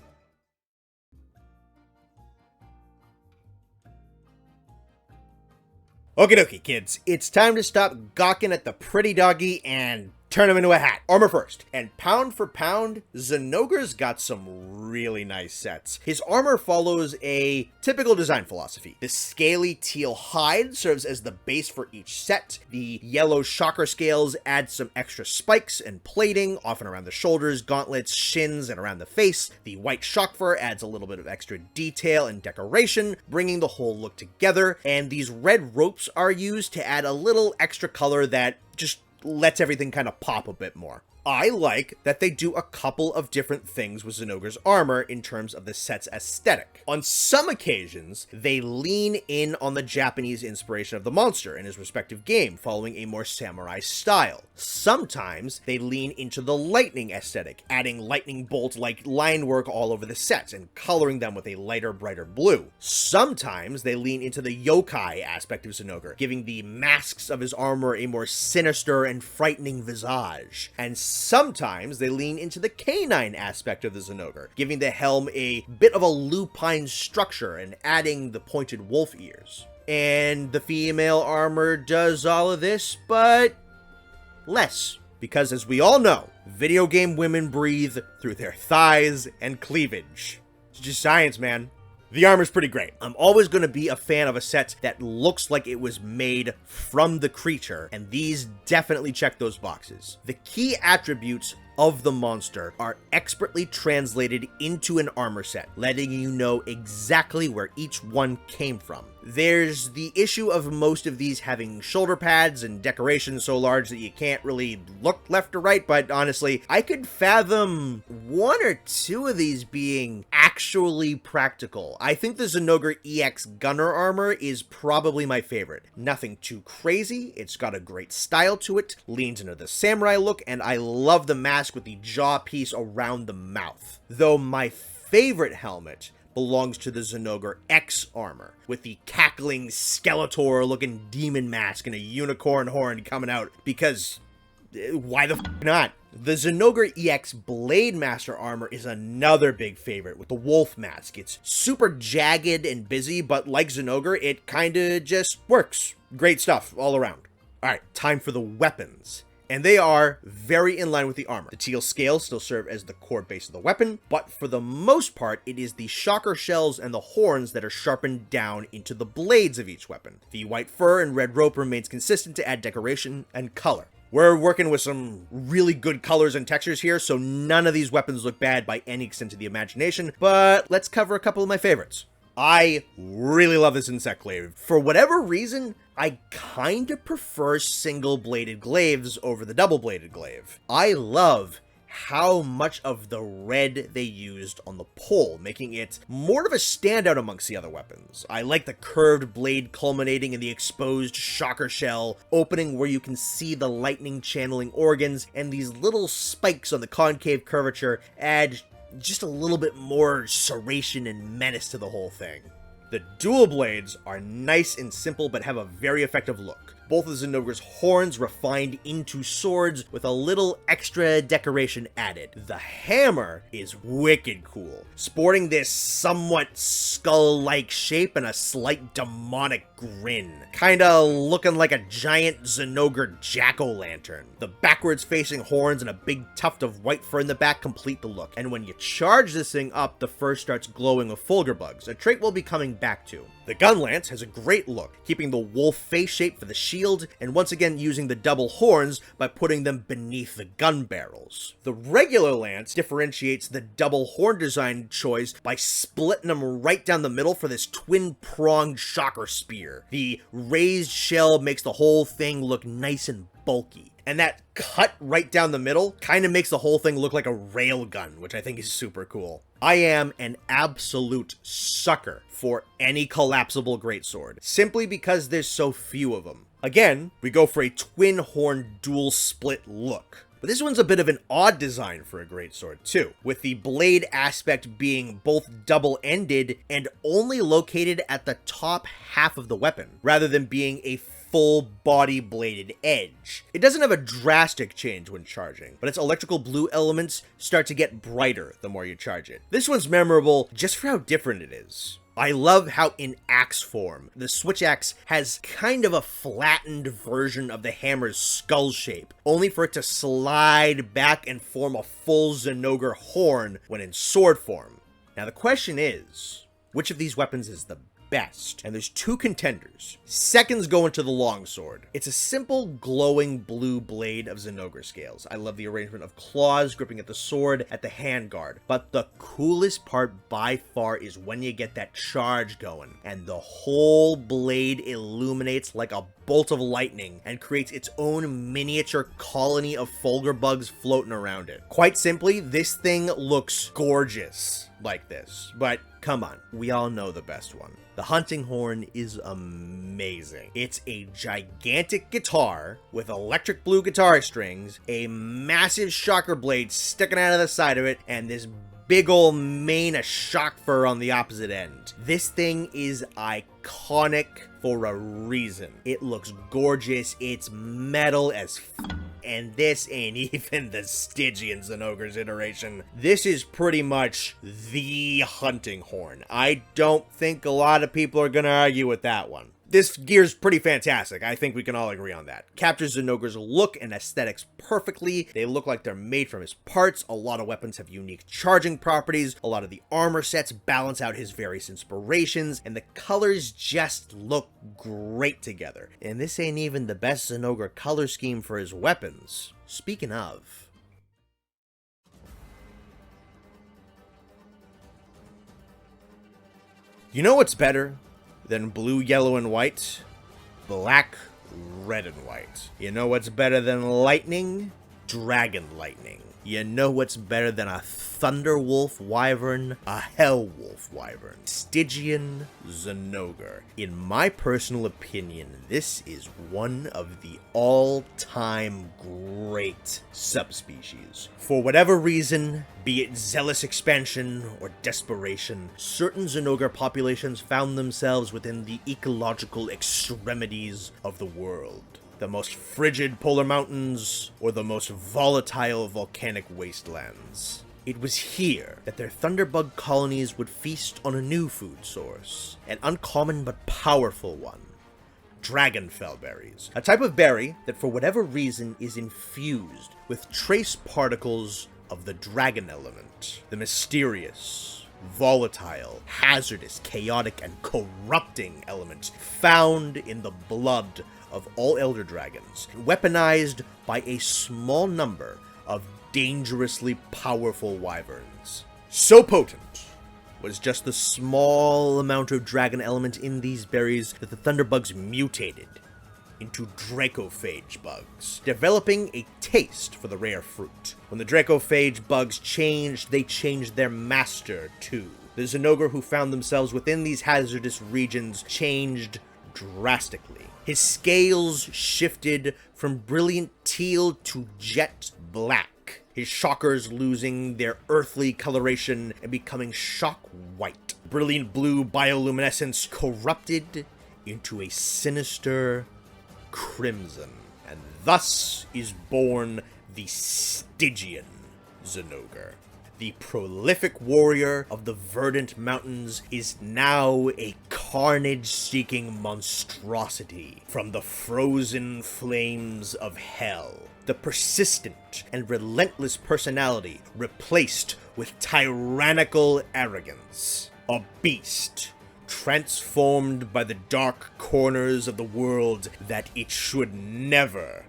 Okie dokie, kids. It's time to stop gawking at the pretty doggy and turn him into a hat. Armor first. And pound for pound, Zinogre's got some really nice sets. His armor follows a typical design philosophy. The scaly teal hide serves as the base for each set. The yellow shocker scales add some extra spikes and plating, often around the shoulders, gauntlets, shins, and around the face. The white shock fur adds a little bit of extra detail and decoration, bringing the whole look together. And these red ropes are used to add a little extra color that just lets everything kind of pop a bit more. I like that they do a couple of different things with Zinogre's armor in terms of the set's aesthetic. On some occasions, they lean in on the Japanese inspiration of the monster in his respective game, following a more samurai style. Sometimes, they lean into the lightning aesthetic, adding lightning bolt-like line work all over the sets and coloring them with a lighter, brighter blue. Sometimes, they lean into the yokai aspect of Zinogre, giving the masks of his armor a more sinister and frightening visage. And sometimes they lean into the canine aspect of the Zinogre, giving the helm a bit of a lupine structure and adding the pointed wolf ears. And the female armor does all of this, but less. Because as we all know, video game women breathe through their thighs and cleavage. It's just science, man. The armor's pretty great. I'm always going to be a fan of a set that looks like it was made from the creature, and these definitely check those boxes. The key attributes of the monster are expertly translated into an armor set, letting you know exactly where each one came from. There's the issue of most of these having shoulder pads and decorations so large that you can't really look left or right, but honestly, I could fathom one or two of these being actually practical. I think the Zinogre EX Gunner armor is probably my favorite. Nothing too crazy, it's got a great style to it, leans into the samurai look, and I love the mask with the jaw piece around the mouth. Though my favorite helmet belongs to the Zinogre X armor, with the cackling Skeletor-looking demon mask and a unicorn horn coming out, because why the f*** not? The Zinogre EX Blade Master armor is another big favorite with the wolf mask. It's super jagged and busy, but like Zinogre, it kinda just works. Great stuff all around. Alright, time for the weapons. And they are very in line with the armor. The teal scales still serve as the core base of the weapon, but for the most part, it is the shocker shells and the horns that are sharpened down into the blades of each weapon. The white fur and red rope remains consistent to add decoration and color. We're working with some really good colors and textures here, so none of these weapons look bad by any extent of the imagination, but let's cover a couple of my favorites. I really love this insect glaive. For whatever reason, I kinda prefer single-bladed glaives over the double-bladed glaive. I love how much of the red they used on the pole, making it more of a standout amongst the other weapons. I like the curved blade culminating in the exposed shocker shell, opening where you can see the lightning channeling organs, and these little spikes on the concave curvature add just a little bit more serration and menace to the whole thing. The dual blades are nice and simple but have a very effective look. Both of Zinogre's horns refined into swords with a little extra decoration added. The hammer is wicked cool, sporting this somewhat skull-like shape and a slight demonic grin, kinda looking like a giant Zinogre jack-o'-lantern. The backwards facing horns and a big tuft of white fur in the back complete the look, and when you charge this thing up, the fur starts glowing with fulgur bugs, a trait we'll be coming back to. The gun lance has a great look, keeping the wolf face shape for the shield, and once again using the double horns by putting them beneath the gun barrels. The regular lance differentiates the double horn design choice by splitting them right down the middle for this twin-pronged shocker spear. The raised shell makes the whole thing look nice and bulky, and that cut right down the middle kind of makes the whole thing look like a rail gun, which I think is super cool. I am an absolute sucker for any collapsible greatsword, simply because there's so few of them. Again, we go for a twin horn dual split look. But this one's a bit of an odd design for a greatsword too, with the blade aspect being both double-ended and only located at the top half of the weapon, rather than being a full body bladed edge. It doesn't have a drastic change when charging, but its electrical blue elements start to get brighter the more you charge it. This one's memorable just for how different it is. I love how in axe form, the switch axe has kind of a flattened version of the hammer's skull shape, only for it to slide back and form a full Zinogre horn when in sword form. Now the question is, which of these weapons is the best? And there's two contenders. Seconds go into the longsword. It's a simple glowing blue blade of Zinogre scales. I love the arrangement of claws gripping at the sword at the handguard, but the coolest part by far is when you get that charge going and the whole blade illuminates like a bolt of lightning and creates its own miniature colony of fulgur bugs floating around it. Quite simply, this thing looks gorgeous like this, but come on, we all know the best one. The hunting horn is amazing. It's a gigantic guitar with electric blue guitar strings, a massive shocker blade sticking out of the side of it, and this big ol' mane of shock fur on the opposite end. This thing is iconic for a reason. It looks gorgeous, it's metal as and this ain't even the Stygian Zinogre's iteration. This is pretty much the hunting horn. I don't think a lot of people are gonna argue with that one. This gear's pretty fantastic. I think we can all agree on that. Captures Zinogre's look and aesthetics perfectly. They look like they're made from his parts. A lot of weapons have unique charging properties. A lot of the armor sets balance out his various inspirations, and the colors just look great together. And this ain't even the best Zinogre color scheme for his weapons. Speaking of, you know what's better than blue, yellow, and white? Black, red, and white. You know what's better than lightning? Dragon lightning. You know what's better than a Thunderwolf Wyvern? A Hellwolf Wyvern. Stygian Zinogre. In my personal opinion, this is one of the all-time great subspecies. For whatever reason, be it zealous expansion or desperation, certain Zinogre populations found themselves within the ecological extremities of the world. The most frigid polar mountains, or the most volatile volcanic wastelands. It was here that their thunderbug colonies would feast on a new food source, an uncommon but powerful one. Dragonfell berries, a type of berry that for whatever reason is infused with trace particles of the dragon element, the mysterious, volatile, hazardous, chaotic, and corrupting element found in the blood of all elder dragons, weaponized by a small number of dangerously powerful wyverns. So potent was just the small amount of dragon element in these berries that the thunderbugs mutated into dracophage bugs, developing a taste for the rare fruit. When the dracophage bugs changed, they changed their master too. The Zinogre who found themselves within these hazardous regions changed drastically. His scales shifted from brilliant teal to jet black, his shockers losing their earthly coloration and becoming shock white. Brilliant blue bioluminescence corrupted into a sinister crimson. And thus is born the Stygian Zinogre. The prolific warrior of the verdant mountains is now a carnage-seeking monstrosity from the frozen flames of hell. The persistent and relentless personality replaced with tyrannical arrogance. A beast transformed by the dark corners of the world that it should never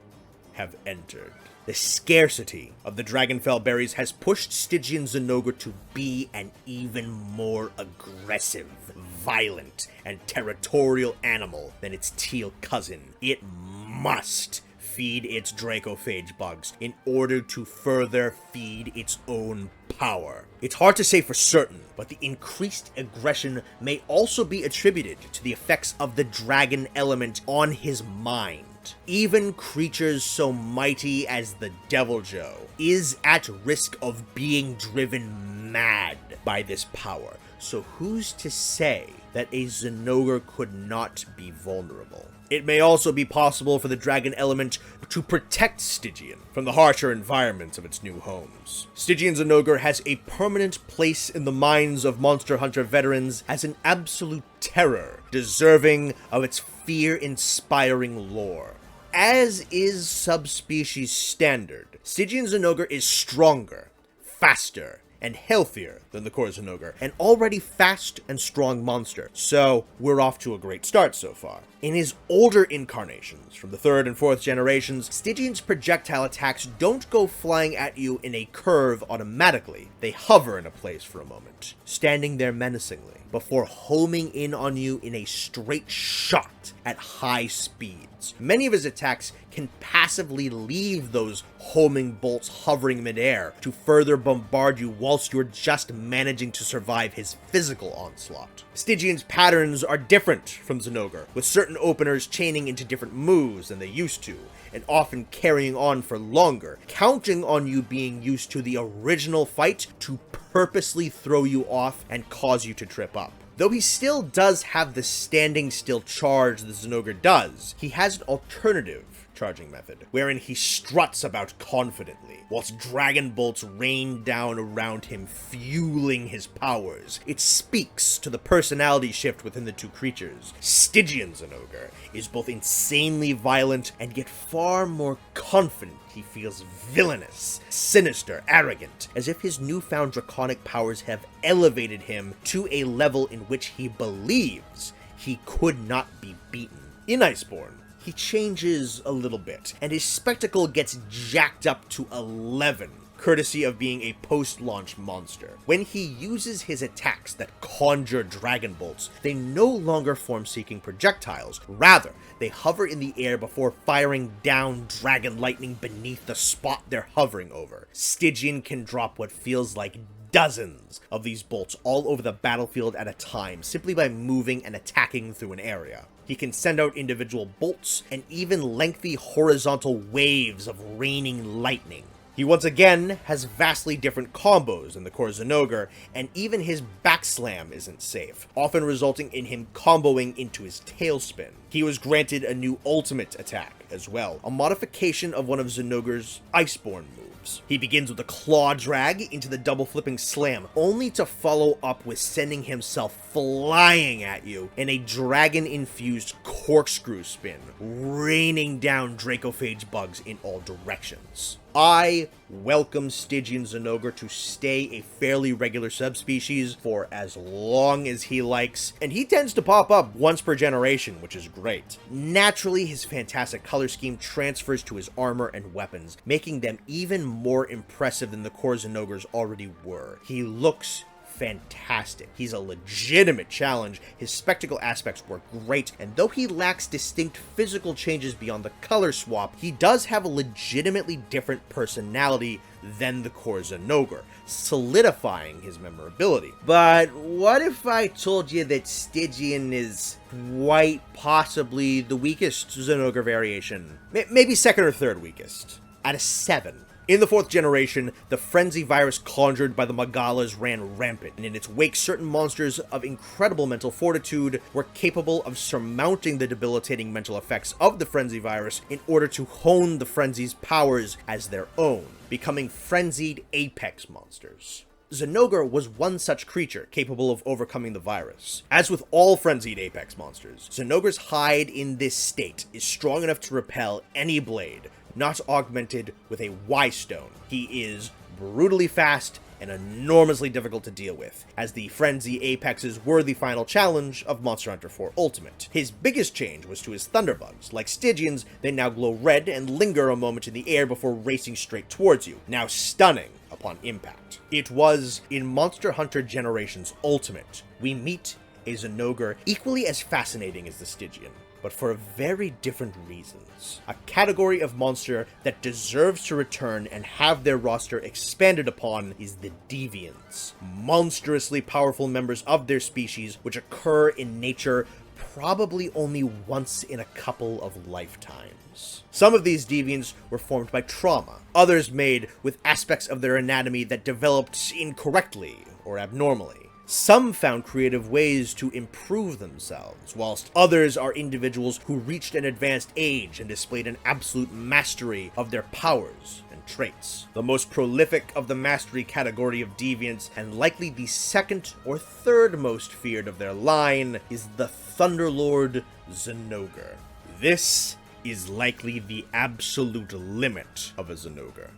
have entered. The scarcity of the Dragonfell berries has pushed Stygian Zinogre to be an even more aggressive, violent, and territorial animal than its teal cousin. It must feed its dracophage bugs in order to further feed its own power. It's hard to say for certain, but the increased aggression may also be attributed to the effects of the dragon element on his mind. Even creatures so mighty as the Deviljho is at risk of being driven mad by this power, so who's to say that a Zinogre could not be vulnerable? It may also be possible for the dragon element to protect Stygian from the harsher environments of its new homes. Stygian Zinogre has a permanent place in the minds of Monster Hunter veterans as an absolute terror, deserving of its fear-inspiring lore. As is subspecies standard, Stygian Zinogre is stronger, faster, and healthier than the core Zinogre, an already fast and strong monster, so we're off to a great start so far. In his older incarnations, from the 3rd and 4th generations, Stygian's projectile attacks don't go flying at you in a curve automatically. They hover in a place for a moment, standing there menacingly, before homing in on you in a straight shot at high speeds. Many of his attacks can passively leave those homing bolts hovering midair to further bombard you whilst you're just managing to survive his physical onslaught. Stygian's patterns are different from Zinogre, with certain openers chaining into different moves than they used to, and often carrying on for longer, counting on you being used to the original fight to purposely throw you off and cause you to trip up. Though he still does have the standing still charge the Zinogre does, he has an alternative charging method, wherein he struts about confidently, whilst dragon bolts rain down around him, fueling his powers. It speaks to the personality shift within the two creatures. Stygian Zinogre is both insanely violent and yet far more confident. He feels villainous, sinister, arrogant, as if his newfound draconic powers have elevated him to a level in which he believes he could not be beaten. In Iceborne, he changes a little bit, and his spectacle gets jacked up to 11, courtesy of being a post-launch monster. When he uses his attacks that conjure dragon bolts, they no longer form seeking projectiles. Rather, they hover in the air before firing down dragon lightning beneath the spot they're hovering over. Stygian can drop what feels like dozens of these bolts all over the battlefield at a time, simply by moving and attacking through an area. He can send out individual bolts and even lengthy horizontal waves of raining lightning. He once again has vastly different combos than the core Zinogre, and even his backslam isn't safe, often resulting in him comboing into his tailspin. He was granted a new ultimate attack as well, a modification of one of Zinogre's Iceborne moves. He begins with a claw drag into the double flipping slam, only to follow up with sending himself flying at you in a dragon-infused corkscrew spin, raining down dracophage bugs in all directions. I welcome Stygian Zinogre to stay a fairly regular subspecies for as long as he likes, and he tends to pop up once per generation, which is great. Naturally, his fantastic color scheme transfers to his armor and weapons, making them even more impressive than the core Zinogres already were. He looks fantastic. He's a legitimate challenge, his spectacle aspects work great, and though he lacks distinct physical changes beyond the color swap, he does have a legitimately different personality than the core Zinogre, solidifying his memorability. But what if I told you that Stygian is quite possibly the weakest Zinogre variation? Maybe second or third weakest, out of 7. In the 4th generation, the frenzy virus conjured by the Magalas ran rampant, and in its wake certain monsters of incredible mental fortitude were capable of surmounting the debilitating mental effects of the frenzy virus in order to hone the frenzy's powers as their own, becoming frenzied apex monsters. Zinogre was one such creature capable of overcoming the virus. As with all frenzied apex monsters, Zinogre's hide in this state is strong enough to repel any blade, not augmented with a Y-stone. He is brutally fast and enormously difficult to deal with, as the Frenzy Apexes were the final challenge of Monster Hunter 4 Ultimate. His biggest change was to his Thunderbugs. Like Stygians, they now glow red and linger a moment in the air before racing straight towards you, now stunning upon impact. It was in Monster Hunter Generations Ultimate we meet a Zinogre equally as fascinating as the Stygian, but for very different reasons. A category of monster that deserves to return and have their roster expanded upon is the Deviants, monstrously powerful members of their species which occur in nature probably only once in a couple of lifetimes. Some of these deviants were formed by trauma, others made with aspects of their anatomy that developed incorrectly or abnormally. Some found creative ways to improve themselves, whilst others are individuals who reached an advanced age and displayed an absolute mastery of their powers and traits. The most prolific of the mastery category of deviants, and likely the second or third most feared of their line, is the Thunderlord Zinogre. This is likely the absolute limit of a Zinogre.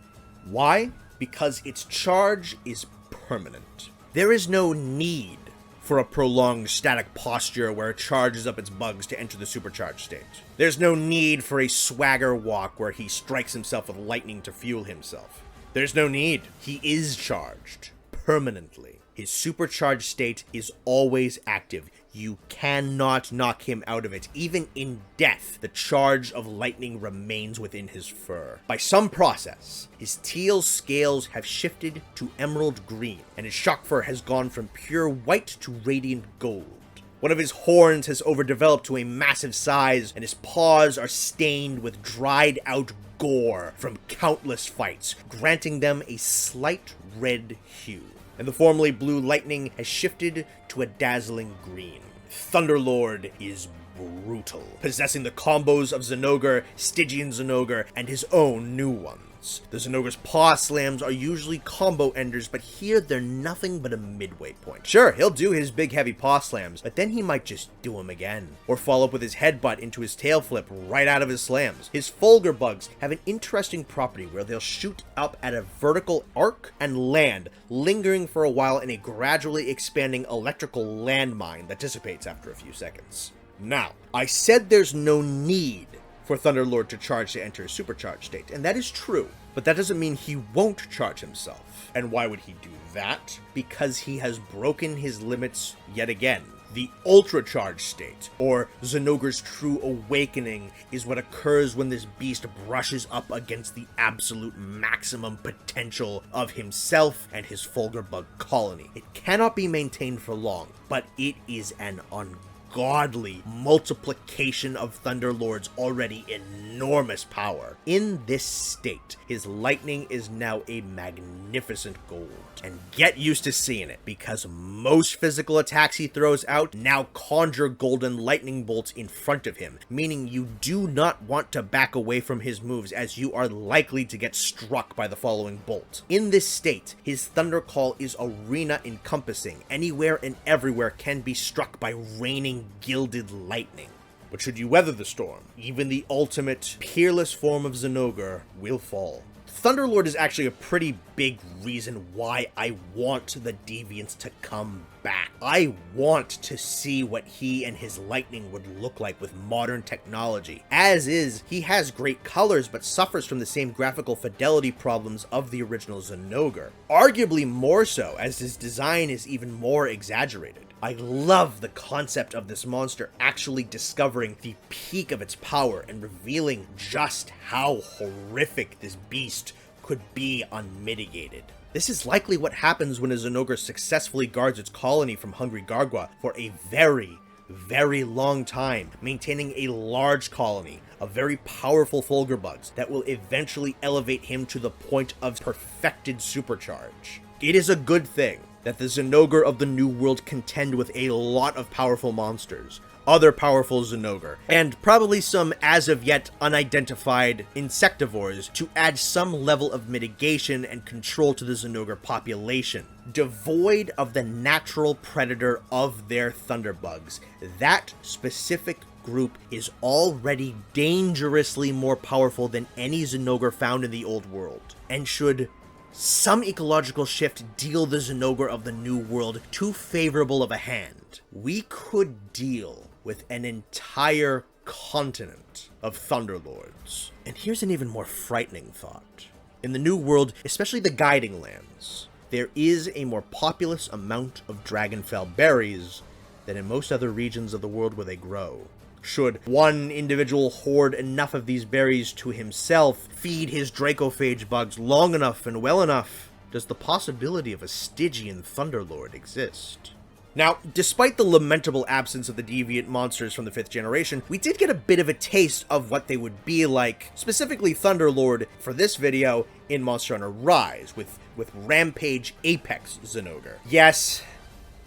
Why? Because its charge is permanent. There is no need for a prolonged static posture where it charges up its bugs to enter the supercharged state. There's no need for a swagger walk where he strikes himself with lightning to fuel himself. There's no need. He is charged permanently. His supercharged state is always active. You cannot knock him out of it. Even in death, the charge of lightning remains within his fur. By some process, his teal scales have shifted to emerald green, and his shock fur has gone from pure white to radiant gold. One of his horns has overdeveloped to a massive size, and his paws are stained with dried out gore from countless fights, granting them a slight red hue. And the formerly blue lightning has shifted to a dazzling green. Thunderlord is brutal, possessing the combos of Zinogre, Stygian Zinogre, and his own new ones. The Zinogre's paw slams are usually combo enders, but here they're nothing but a midway point. Sure, he'll do his big heavy paw slams, but then he might just do them again, or follow up with his headbutt into his tail flip right out of his slams. His Fulgur bugs have an interesting property where they'll shoot up at a vertical arc and land, lingering for a while in a gradually expanding electrical landmine that dissipates after a few seconds. Now, I said there's no need for Thunderlord to charge to enter a supercharged state, and that is true, but that doesn't mean he won't charge himself. And why would he do that? Because he has broken his limits yet again. The ultra-charged state, or Zinogre's true awakening, is what occurs when this beast brushes up against the absolute maximum potential of himself and his Fulgur bug colony. It cannot be maintained for long, but it is an ungodly multiplication of Thunderlord's already enormous power. In this state, his lightning is now a magnificent gold. And get used to seeing it, because most physical attacks he throws out now conjure golden lightning bolts in front of him, meaning you do not want to back away from his moves, as you are likely to get struck by the following bolt. In this state, his Thunder Call is arena encompassing. Anywhere and everywhere can be struck by raining gilded lightning. But should you weather the storm, even the ultimate, peerless form of Zinogre will fall. Thunderlord is actually a pretty big reason why I want the Deviants to come back. I want to see what he and his lightning would look like with modern technology. As is, he has great colors but suffers from the same graphical fidelity problems of the original Zinogre. Arguably more so, as his design is even more exaggerated. I love the concept of this monster actually discovering the peak of its power and revealing just how horrific this beast could be unmitigated. This is likely what happens when a Zinogre successfully guards its colony from hungry Gargwa for a very long time, maintaining a large colony of very powerful Fulgurbugs that will eventually elevate him to the point of perfected supercharge. It is a good thing that the Zinogre of the New World contend with a lot of powerful monsters, other powerful Zinogre, and probably some as of yet unidentified insectivores to add some level of mitigation and control to the Zinogre population. Devoid of the natural predator of their Thunderbugs, that specific group is already dangerously more powerful than any Zinogre found in the Old World, and should some ecological shift deal the Zinogre of the New World too favorable of a hand, we could deal with an entire continent of Thunderlords. And here's an even more frightening thought. In the New World, especially the Guiding Lands, there is a more populous amount of Dragonfell berries than in most other regions of the world where they grow. Should one individual hoard enough of these berries to himself, feed his Dracophage bugs long enough and well enough, does the possibility of a Stygian Thunderlord exist? Now, despite the lamentable absence of the deviant monsters from the 5th generation, we did get a bit of a taste of what they would be like, specifically Thunderlord, for this video in Monster Hunter Rise, with Rampage Apex Zinogre. Yes,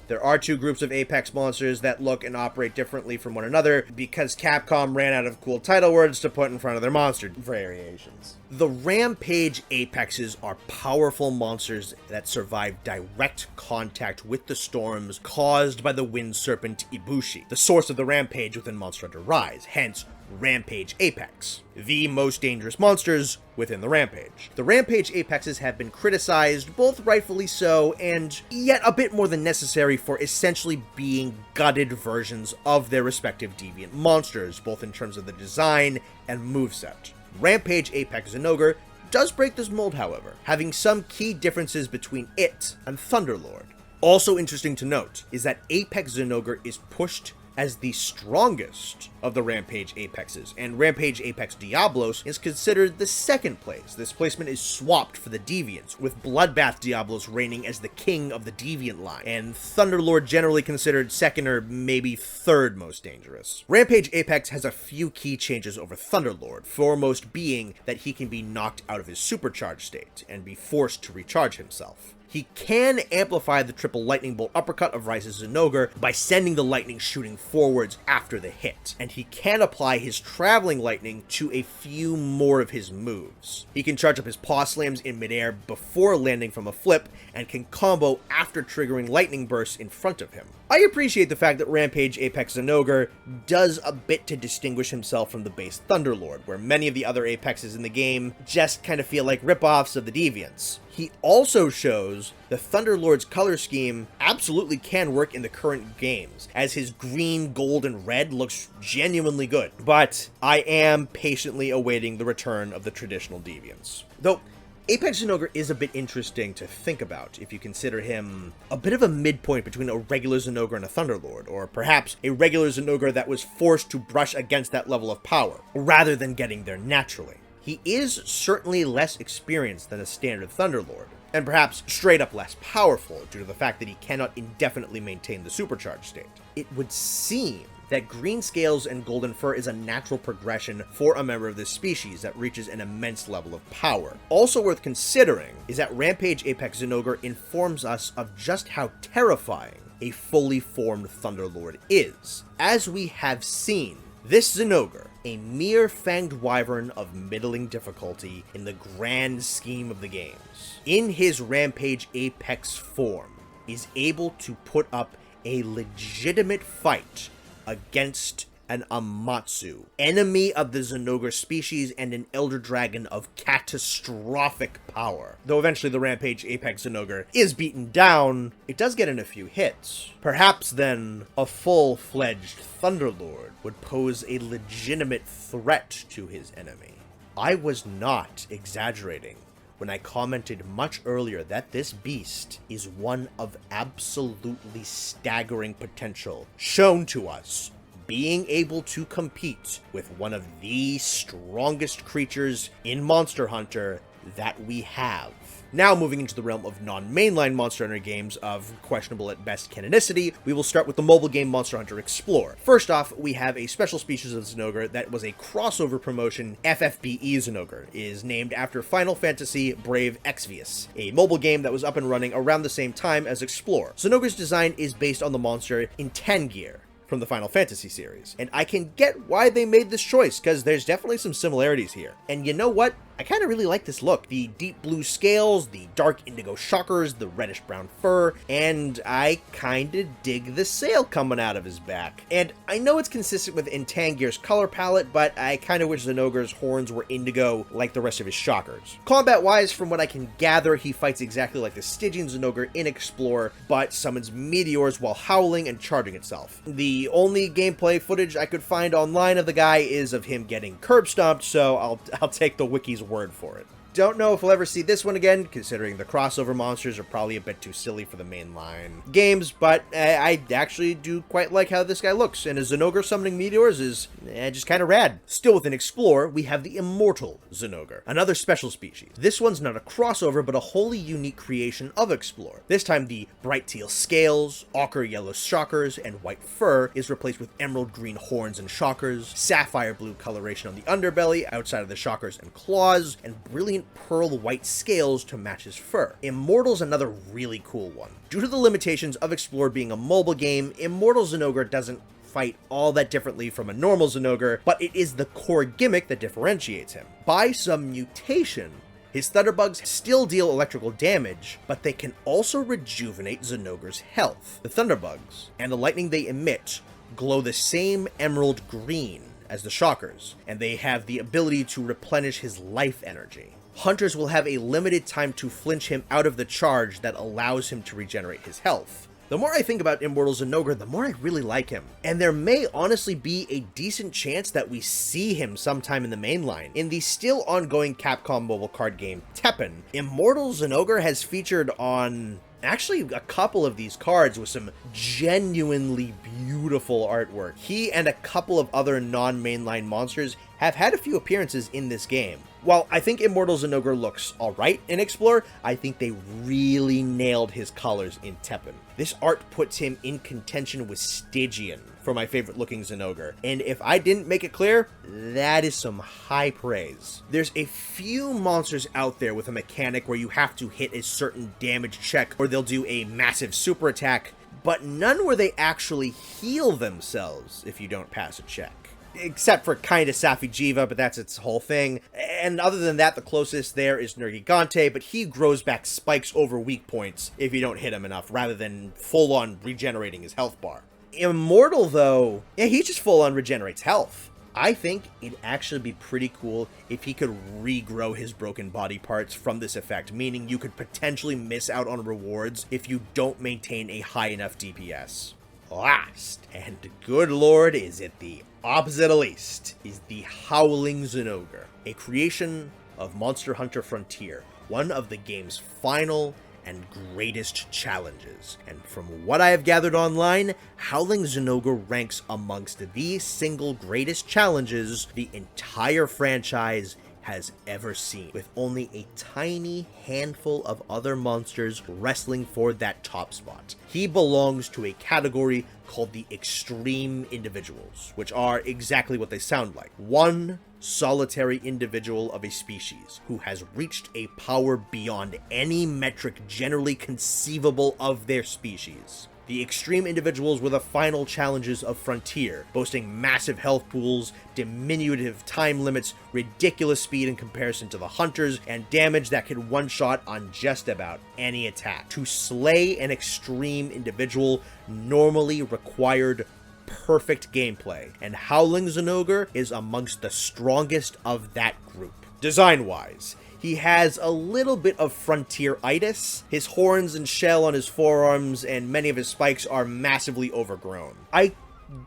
there are two groups of Apex monsters that look and operate differently from one another because Capcom ran out of cool title words to put in front of their monster variations. The Rampage Apexes are powerful monsters that survive direct contact with the storms caused by the wind serpent Ibushi, the source of the Rampage within Monster Hunter Rise, hence Rampage Apex, the most dangerous monsters within the Rampage. The Rampage Apexes have been criticized, both rightfully so, and yet a bit more than necessary for essentially being gutted versions of their respective deviant monsters, both in terms of the design and moveset. Rampage Apex Zinogre does break this mold, however, having some key differences between it and Thunderlord. Also interesting to note is that Apex Zinogre is pushed as the strongest of the Rampage Apexes, and Rampage Apex Diablos is considered the second place. This placement is swapped for the Deviants, with Bloodbath Diablos reigning as the king of the Deviant line, and Thunderlord generally considered second or maybe third most dangerous. Rampage Apex has a few key changes over Thunderlord, foremost being that he can be knocked out of his supercharged state and be forced to recharge himself. He can amplify the triple lightning bolt uppercut of Rice's Zinogre by sending the lightning shooting forwards after the hit, and he can apply his traveling lightning to a few more of his moves. He can charge up his paw slams in midair before landing from a flip, and can combo after triggering lightning bursts in front of him. I appreciate the fact that Rampage Apex Zinogre does a bit to distinguish himself from the base Thunderlord, where many of the other Apexes in the game just kind of feel like ripoffs of the Deviants. He also shows the Thunderlord's color scheme absolutely can work in the current games, as his green, gold, and red looks genuinely good. But I am patiently awaiting the return of the traditional Deviants. Though, Apex Zinogre is a bit interesting to think about if you consider him a bit of a midpoint between a regular Zinogre and a Thunderlord, or perhaps a regular Zinogre that was forced to brush against that level of power, rather than getting there naturally. He is certainly less experienced than a standard Thunderlord, and perhaps straight up less powerful due to the fact that he cannot indefinitely maintain the supercharged state. It would seem that green scales and golden fur is a natural progression for a member of this species that reaches an immense level of power. Also worth considering is that Rampage Apex Zinogre informs us of just how terrifying a fully formed Thunderlord is. As we have seen, this Zinogre, a mere Fanged Wyvern of middling difficulty in the grand scheme of the games, in his Rampage Apex form, is able to put up a legitimate fight against an Amatsu, enemy of the Zinogre species and an elder dragon of catastrophic power. Though eventually the Rampage Apex Zinogre is beaten down, it does get in a few hits. Perhaps then, a full-fledged Thunderlord would pose a legitimate threat to his enemy. I was not exaggerating when I commented much earlier that this beast is one of absolutely staggering potential shown to us, being able to compete with one of the strongest creatures in Monster Hunter that we have. Now, moving into the realm of non-mainline Monster Hunter games of questionable at best canonicity, we will start with the mobile game Monster Hunter Explorer. First off, we have a special species of Zinogre that was a crossover promotion. FFBE Zinogre is named after Final Fantasy Brave Exvius, a mobile game that was up and running around the same time as Explorer. Zinogre's design is based on the monster in Tangear from the Final Fantasy series, and I can get why they made this choice, because there's definitely some similarities here. And you know what? I kind of really like this look. The deep blue scales, the dark indigo shockers, the reddish brown fur, and I kind of dig the sail coming out of his back. And I know it's consistent with Tangear's color palette, but I kind of wish Zinogre's horns were indigo like the rest of his shockers. Combat-wise, from what I can gather, he fights exactly like the Stygian Zinogre in Explorer, but summons meteors while howling and charging itself. The only gameplay footage I could find online of the guy is of him getting curb stomped, so I'll take the wiki's word for it. Don't know if we'll ever see this one again, considering the crossover monsters are probably a bit too silly for the mainline games, but I actually do quite like how this guy looks, and a Zinogre summoning meteors is just kind of rad. Still within Explorer, we have the Immortal Zinogre, another special species. This one's not a crossover, but a wholly unique creation of Explorer. This time, the bright teal scales, ochre yellow shockers, and white fur is replaced with emerald green horns and shockers, sapphire blue coloration on the underbelly outside of the shockers and claws, and brilliant pearl white scales to match his fur. Immortal's another really cool one. Due to the limitations of Explorer being a mobile game, Immortal Zinogre doesn't fight all that differently from a normal Zinogre, but it is the core gimmick that differentiates him. By some mutation, his Thunderbugs still deal electrical damage, but they can also rejuvenate Zinogre's health. The Thunderbugs and the lightning they emit glow the same emerald green as the shockers, and they have the ability to replenish his life energy. Hunters will have a limited time to flinch him out of the charge that allows him to regenerate his health. The more I think about Immortal Zinogre, the more I really like him. And there may honestly be a decent chance that we see him sometime in the mainline. In the still ongoing Capcom mobile card game Teppen, Immortal Zinogre has featured on actually a couple of these cards with some genuinely beautiful artwork. He and a couple of other non-mainline monsters have had a few appearances in this game. While I think Immortal Zinogre looks alright in Explorer, I think they really nailed his colors in Teppen. This art puts him in contention with Stygian for my favorite looking Zinogre, and if I didn't make it clear, that is some high praise. There's a few monsters out there with a mechanic where you have to hit a certain damage check or they'll do a massive super attack, but none where they actually heal themselves if you don't pass a check. Except for kind of Safi'jiiva, but that's its whole thing. And other than that, the closest there is Nergigante, but he grows back spikes over weak points if you don't hit him enough, rather than full-on regenerating his health bar. Immortal, though, yeah, he just full-on regenerates health. I think it'd actually be pretty cool if he could regrow his broken body parts from this effect, meaning you could potentially miss out on rewards if you don't maintain a high enough DPS. Last, and good lord is it the opposite of least, is the Howling Zinogre, a creation of Monster Hunter Frontier, one of the game's final and greatest challenges. And from what I have gathered online, Howling Zinogre ranks amongst the single greatest challenges the entire franchise has ever seen, with only a tiny handful of other monsters wrestling for that top spot. He belongs to a category called the Extreme Individuals, which are exactly what they sound like. One solitary individual of a species who has reached a power beyond any metric generally conceivable of their species. The Extreme Individuals were the final challenges of Frontier, boasting massive health pools, diminutive time limits, ridiculous speed in comparison to the Hunters, and damage that could one-shot on just about any attack. To slay an Extreme Individual normally required perfect gameplay, and Howling Zinogre is amongst the strongest of that group. Design-wise, he has a little bit of frontier-itis. His horns and shell on his forearms and many of his spikes are massively overgrown. I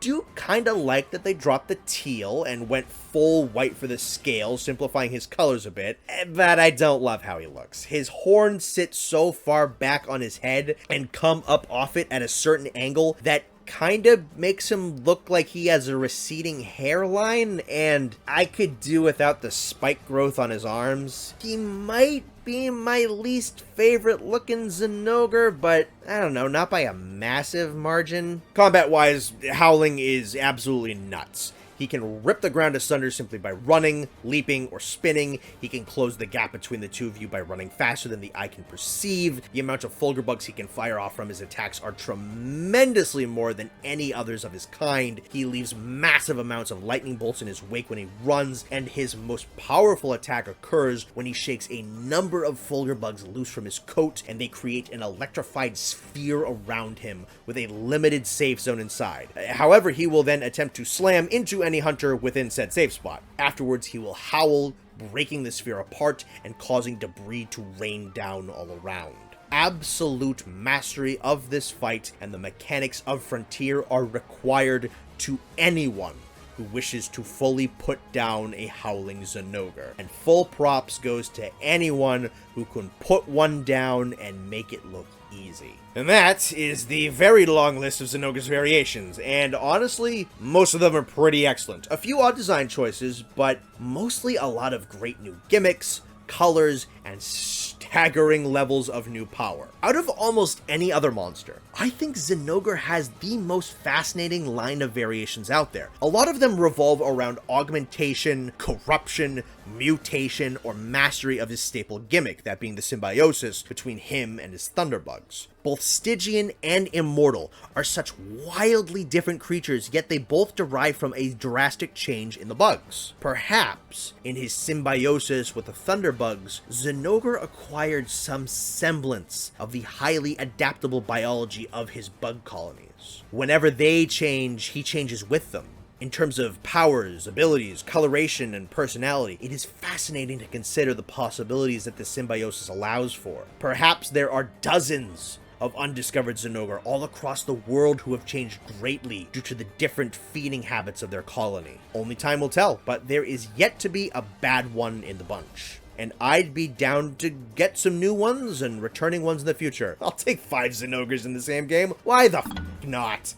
do kinda like that they dropped the teal and went full white for the scale, simplifying his colors a bit, but I don't love how he looks. His horns sit so far back on his head and come up off it at a certain angle that kind of makes him look like he has a receding hairline, and I could do without the spike growth on his arms. He might be my least favorite looking Zinogre, but I don't know, not by a massive margin. Combat-wise, Howling is absolutely nuts. He can rip the ground asunder simply by running, leaping, or spinning. He can close the gap between the two of you by running faster than the eye can perceive. The amount of Fulgur bugs he can fire off from his attacks are tremendously more than any others of his kind. He leaves massive amounts of lightning bolts in his wake when he runs, and his most powerful attack occurs when he shakes a number of Fulgur bugs loose from his coat, and they create an electrified sphere around him with a limited safe zone inside. However, he will then attempt to slam into any hunter within said safe spot. Afterwards, he will howl, breaking the sphere apart and causing debris to rain down all around. Absolute mastery of this fight and the mechanics of Frontier are required to anyone who wishes to fully put down a Howling Zinogre, and full props goes to anyone who can put one down and make it look easy. And that is the very long list of Zinogre's variations, and honestly, most of them are pretty excellent. A few odd design choices, but mostly a lot of great new gimmicks, colors, and staggering levels of new power. Out of almost any other monster, I think Zinogre has the most fascinating line of variations out there. A lot of them revolve around augmentation, corruption, mutation, or mastery of his staple gimmick, that being the symbiosis between him and his thunderbugs. Both Stygian and Immortal are such wildly different creatures, yet they both derive from a drastic change in the bugs. Perhaps, in his symbiosis with the thunderbugs, Zinogre acquired some semblance of the highly adaptable biology of his bug colonies. Whenever they change, he changes with them. In terms of powers, abilities, coloration, and personality, it is fascinating to consider the possibilities that the symbiosis allows for. Perhaps there are dozens of undiscovered Zinogre all across the world who have changed greatly due to the different feeding habits of their colony. Only time will tell, but there is yet to be a bad one in the bunch. And I'd be down to get some new ones and returning ones in the future. I'll take 5 Zinogres in the same game. Why the f*** not?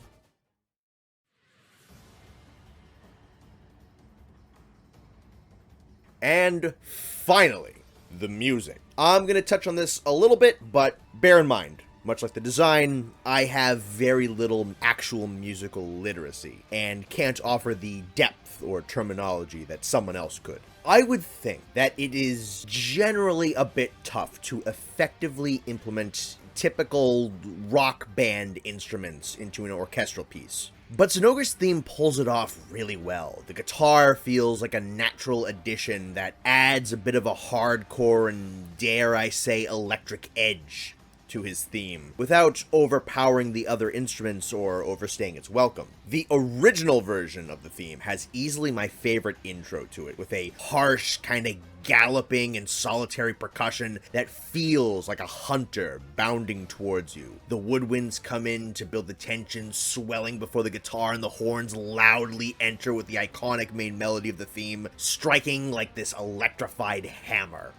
And finally, the music. I'm going to touch on this a little bit, but bear in mind, much like the design, I have very little actual musical literacy and can't offer the depth or terminology that someone else could. I would think that it is generally a bit tough to effectively implement typical rock band instruments into an orchestral piece. But Zinogre's theme pulls it off really well. The guitar feels like a natural addition that adds a bit of a hardcore and, dare I say, electric edge to his theme, without overpowering the other instruments or overstaying its welcome. The original version of the theme has easily my favorite intro to it, with a harsh, kind of galloping and solitary percussion that feels like a hunter bounding towards you. The woodwinds come in to build the tension, swelling before the guitar, and the horns loudly enter with the iconic main melody of the theme, striking like this electrified hammer.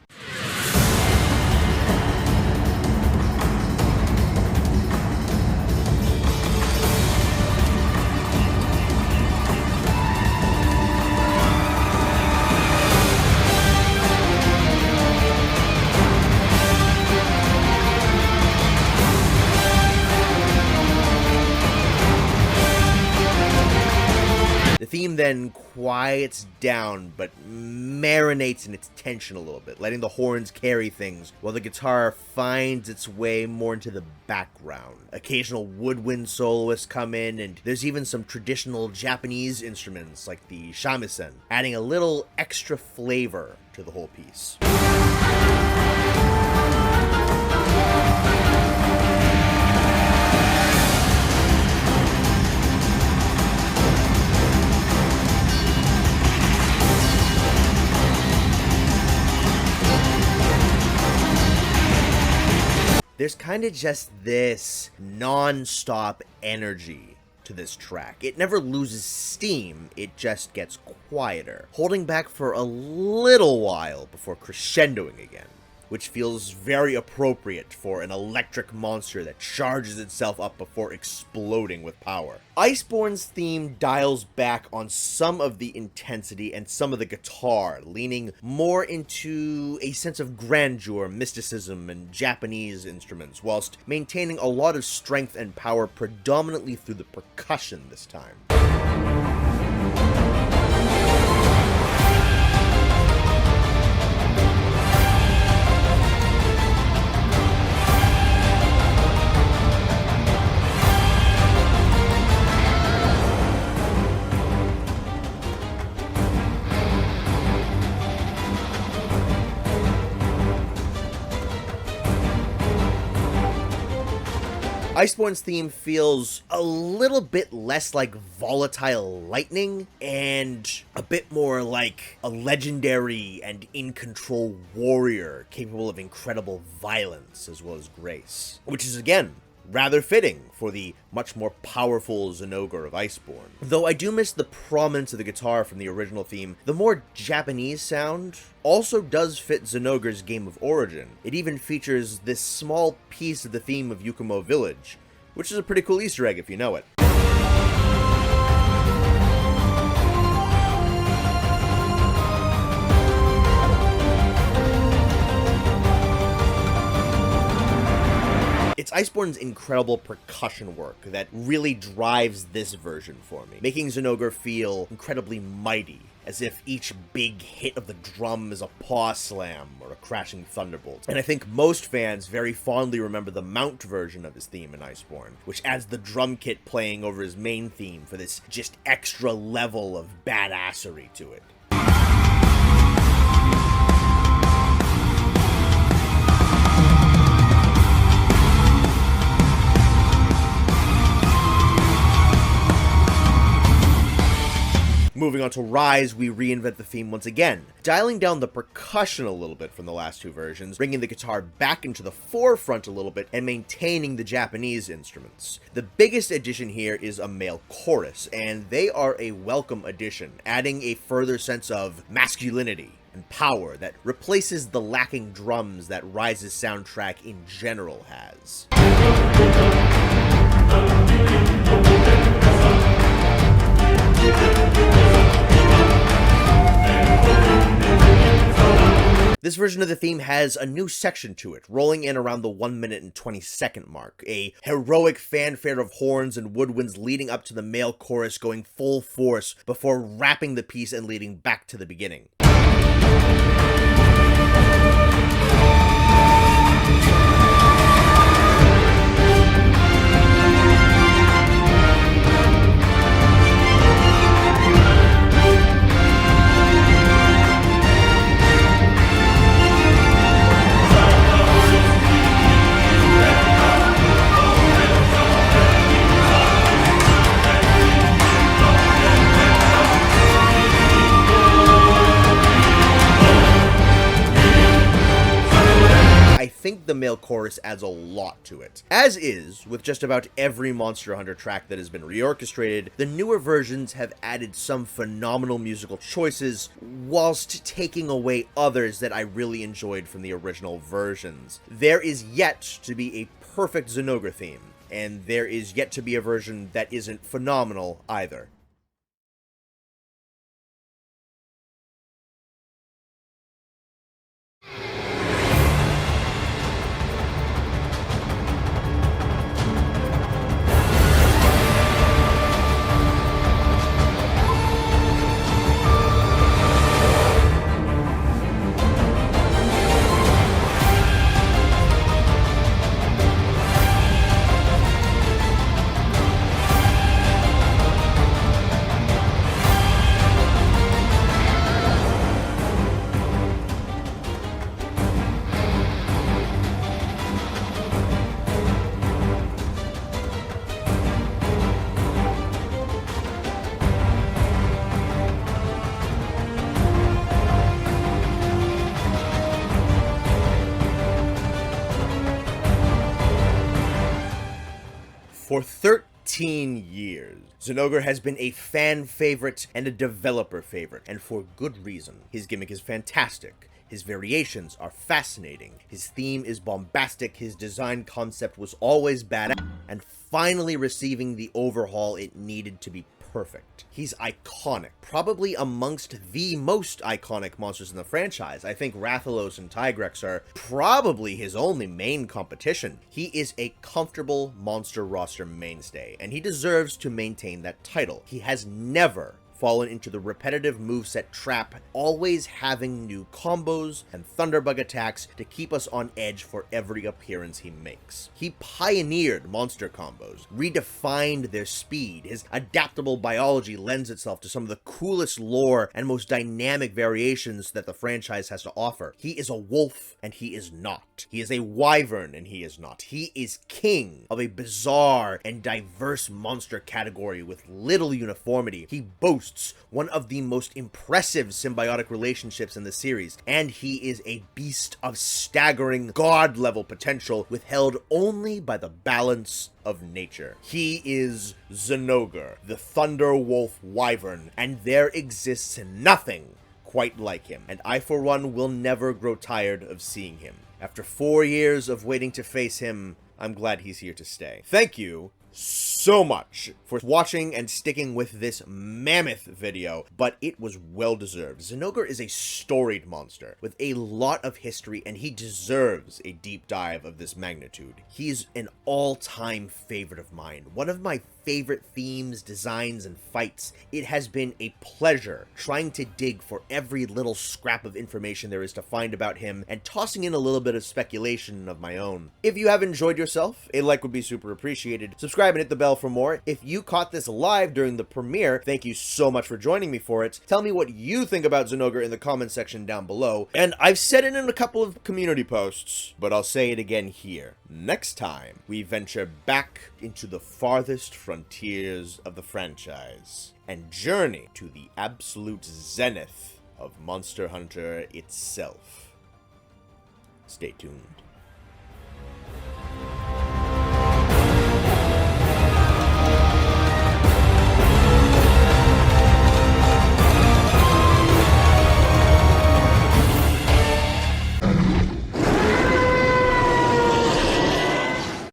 The theme then quiets down, but marinates in its tension a little bit, letting the horns carry things, while the guitar finds its way more into the background. Occasional woodwind soloists come in, and there's even some traditional Japanese instruments like the shamisen, adding a little extra flavor to the whole piece. there's kind of just this non-stop energy to this track. It never loses steam, it just gets quieter, holding back for a little while before crescendoing again, which feels very appropriate for an electric monster that charges itself up before exploding with power. Iceborne's theme dials back on some of the intensity and some of the guitar, leaning more into a sense of grandeur, mysticism, and Japanese instruments, whilst maintaining a lot of strength and power predominantly through the percussion this time. Iceborne's theme feels a little bit less like volatile lightning and a bit more like a legendary and in-control warrior capable of incredible violence as well as grace, which is again rather fitting for the much more powerful Zinogre of Iceborne. Though I do miss the prominence of the guitar from the original theme, the more Japanese sound also does fit Zinogre's game of origin. It even features this small piece of the theme of Yukumo Village, which is a pretty cool Easter egg if you know it. It's Iceborne's incredible percussion work that really drives this version for me, making Zinogre feel incredibly mighty, as if each big hit of the drum is a paw slam or a crashing thunderbolt. And I think most fans very fondly remember the Mount version of his theme in Iceborne, which adds the drum kit playing over his main theme for this just extra level of badassery to it. Moving on to Rise, we reinvent the theme once again, dialing down the percussion a little bit from the last two versions, bringing the guitar back into the forefront a little bit, and maintaining the Japanese instruments. The biggest addition here is a male chorus, and they are a welcome addition, adding a further sense of masculinity and power that replaces the lacking drums that Rise's soundtrack in general has. This version of the theme has a new section to it, rolling in around the 1 minute and 20-second mark, a heroic fanfare of horns and woodwinds leading up to the male chorus going full force before wrapping the piece and leading back to the beginning. I think the male chorus adds a lot to it. As is with just about every Monster Hunter track that has been reorchestrated, the newer versions have added some phenomenal musical choices, whilst taking away others that I really enjoyed from the original versions. There is yet to be a perfect Zinogre theme, and there is yet to be a version that isn't phenomenal either. For 13 years, Zinogre has been a fan favorite and a developer favorite, and for good reason. His gimmick is fantastic. His variations are fascinating. His theme is bombastic. His design concept was always badass, and finally receiving the overhaul it needed to be perfect. He's iconic, probably amongst the most iconic monsters in the franchise. I think Rathalos and Tigrex are probably his only main competition. He is a comfortable monster roster mainstay, and he deserves to maintain that title. He has never fallen into the repetitive moveset trap, always having new combos and thunderbug attacks to keep us on edge for every appearance he makes. He pioneered monster combos, redefined their speed. His adaptable biology lends itself to some of the coolest lore and most dynamic variations that the franchise has to offer. He is a wolf, and he is not. He is a wyvern, and he is not. He is king of a bizarre and diverse monster category with little uniformity. He boasts one of the most impressive symbiotic relationships in the series, and he is a beast of staggering god-level potential withheld only by the balance of nature. He is Zinogre, the Thunder Wolf Wyvern, and there exists nothing quite like him, and I for one will never grow tired of seeing him. After 4 years of waiting to face him, I'm glad he's here to stay. Thank you so much for watching and sticking with this mammoth video, but it was well deserved. Zinogre is a storied monster with a lot of history, and he deserves a deep dive of this magnitude. He's an all-time favorite of mine, one of my favorite themes, designs, and fights. It has been a pleasure trying to dig for every little scrap of information there is to find about him and tossing in a little bit of speculation of my own. If you have enjoyed yourself, a like would be super appreciated. Subscribe and hit the bell for more. If you caught this live during the premiere, thank you so much for joining me for it. Tell me what you think about Zinogre in the comment section down below, and I've said it in a couple of community posts, but I'll say it again here. Next time, we venture back into the farthest frontiers of the franchise and journey to the absolute zenith of Monster Hunter itself. Stay tuned.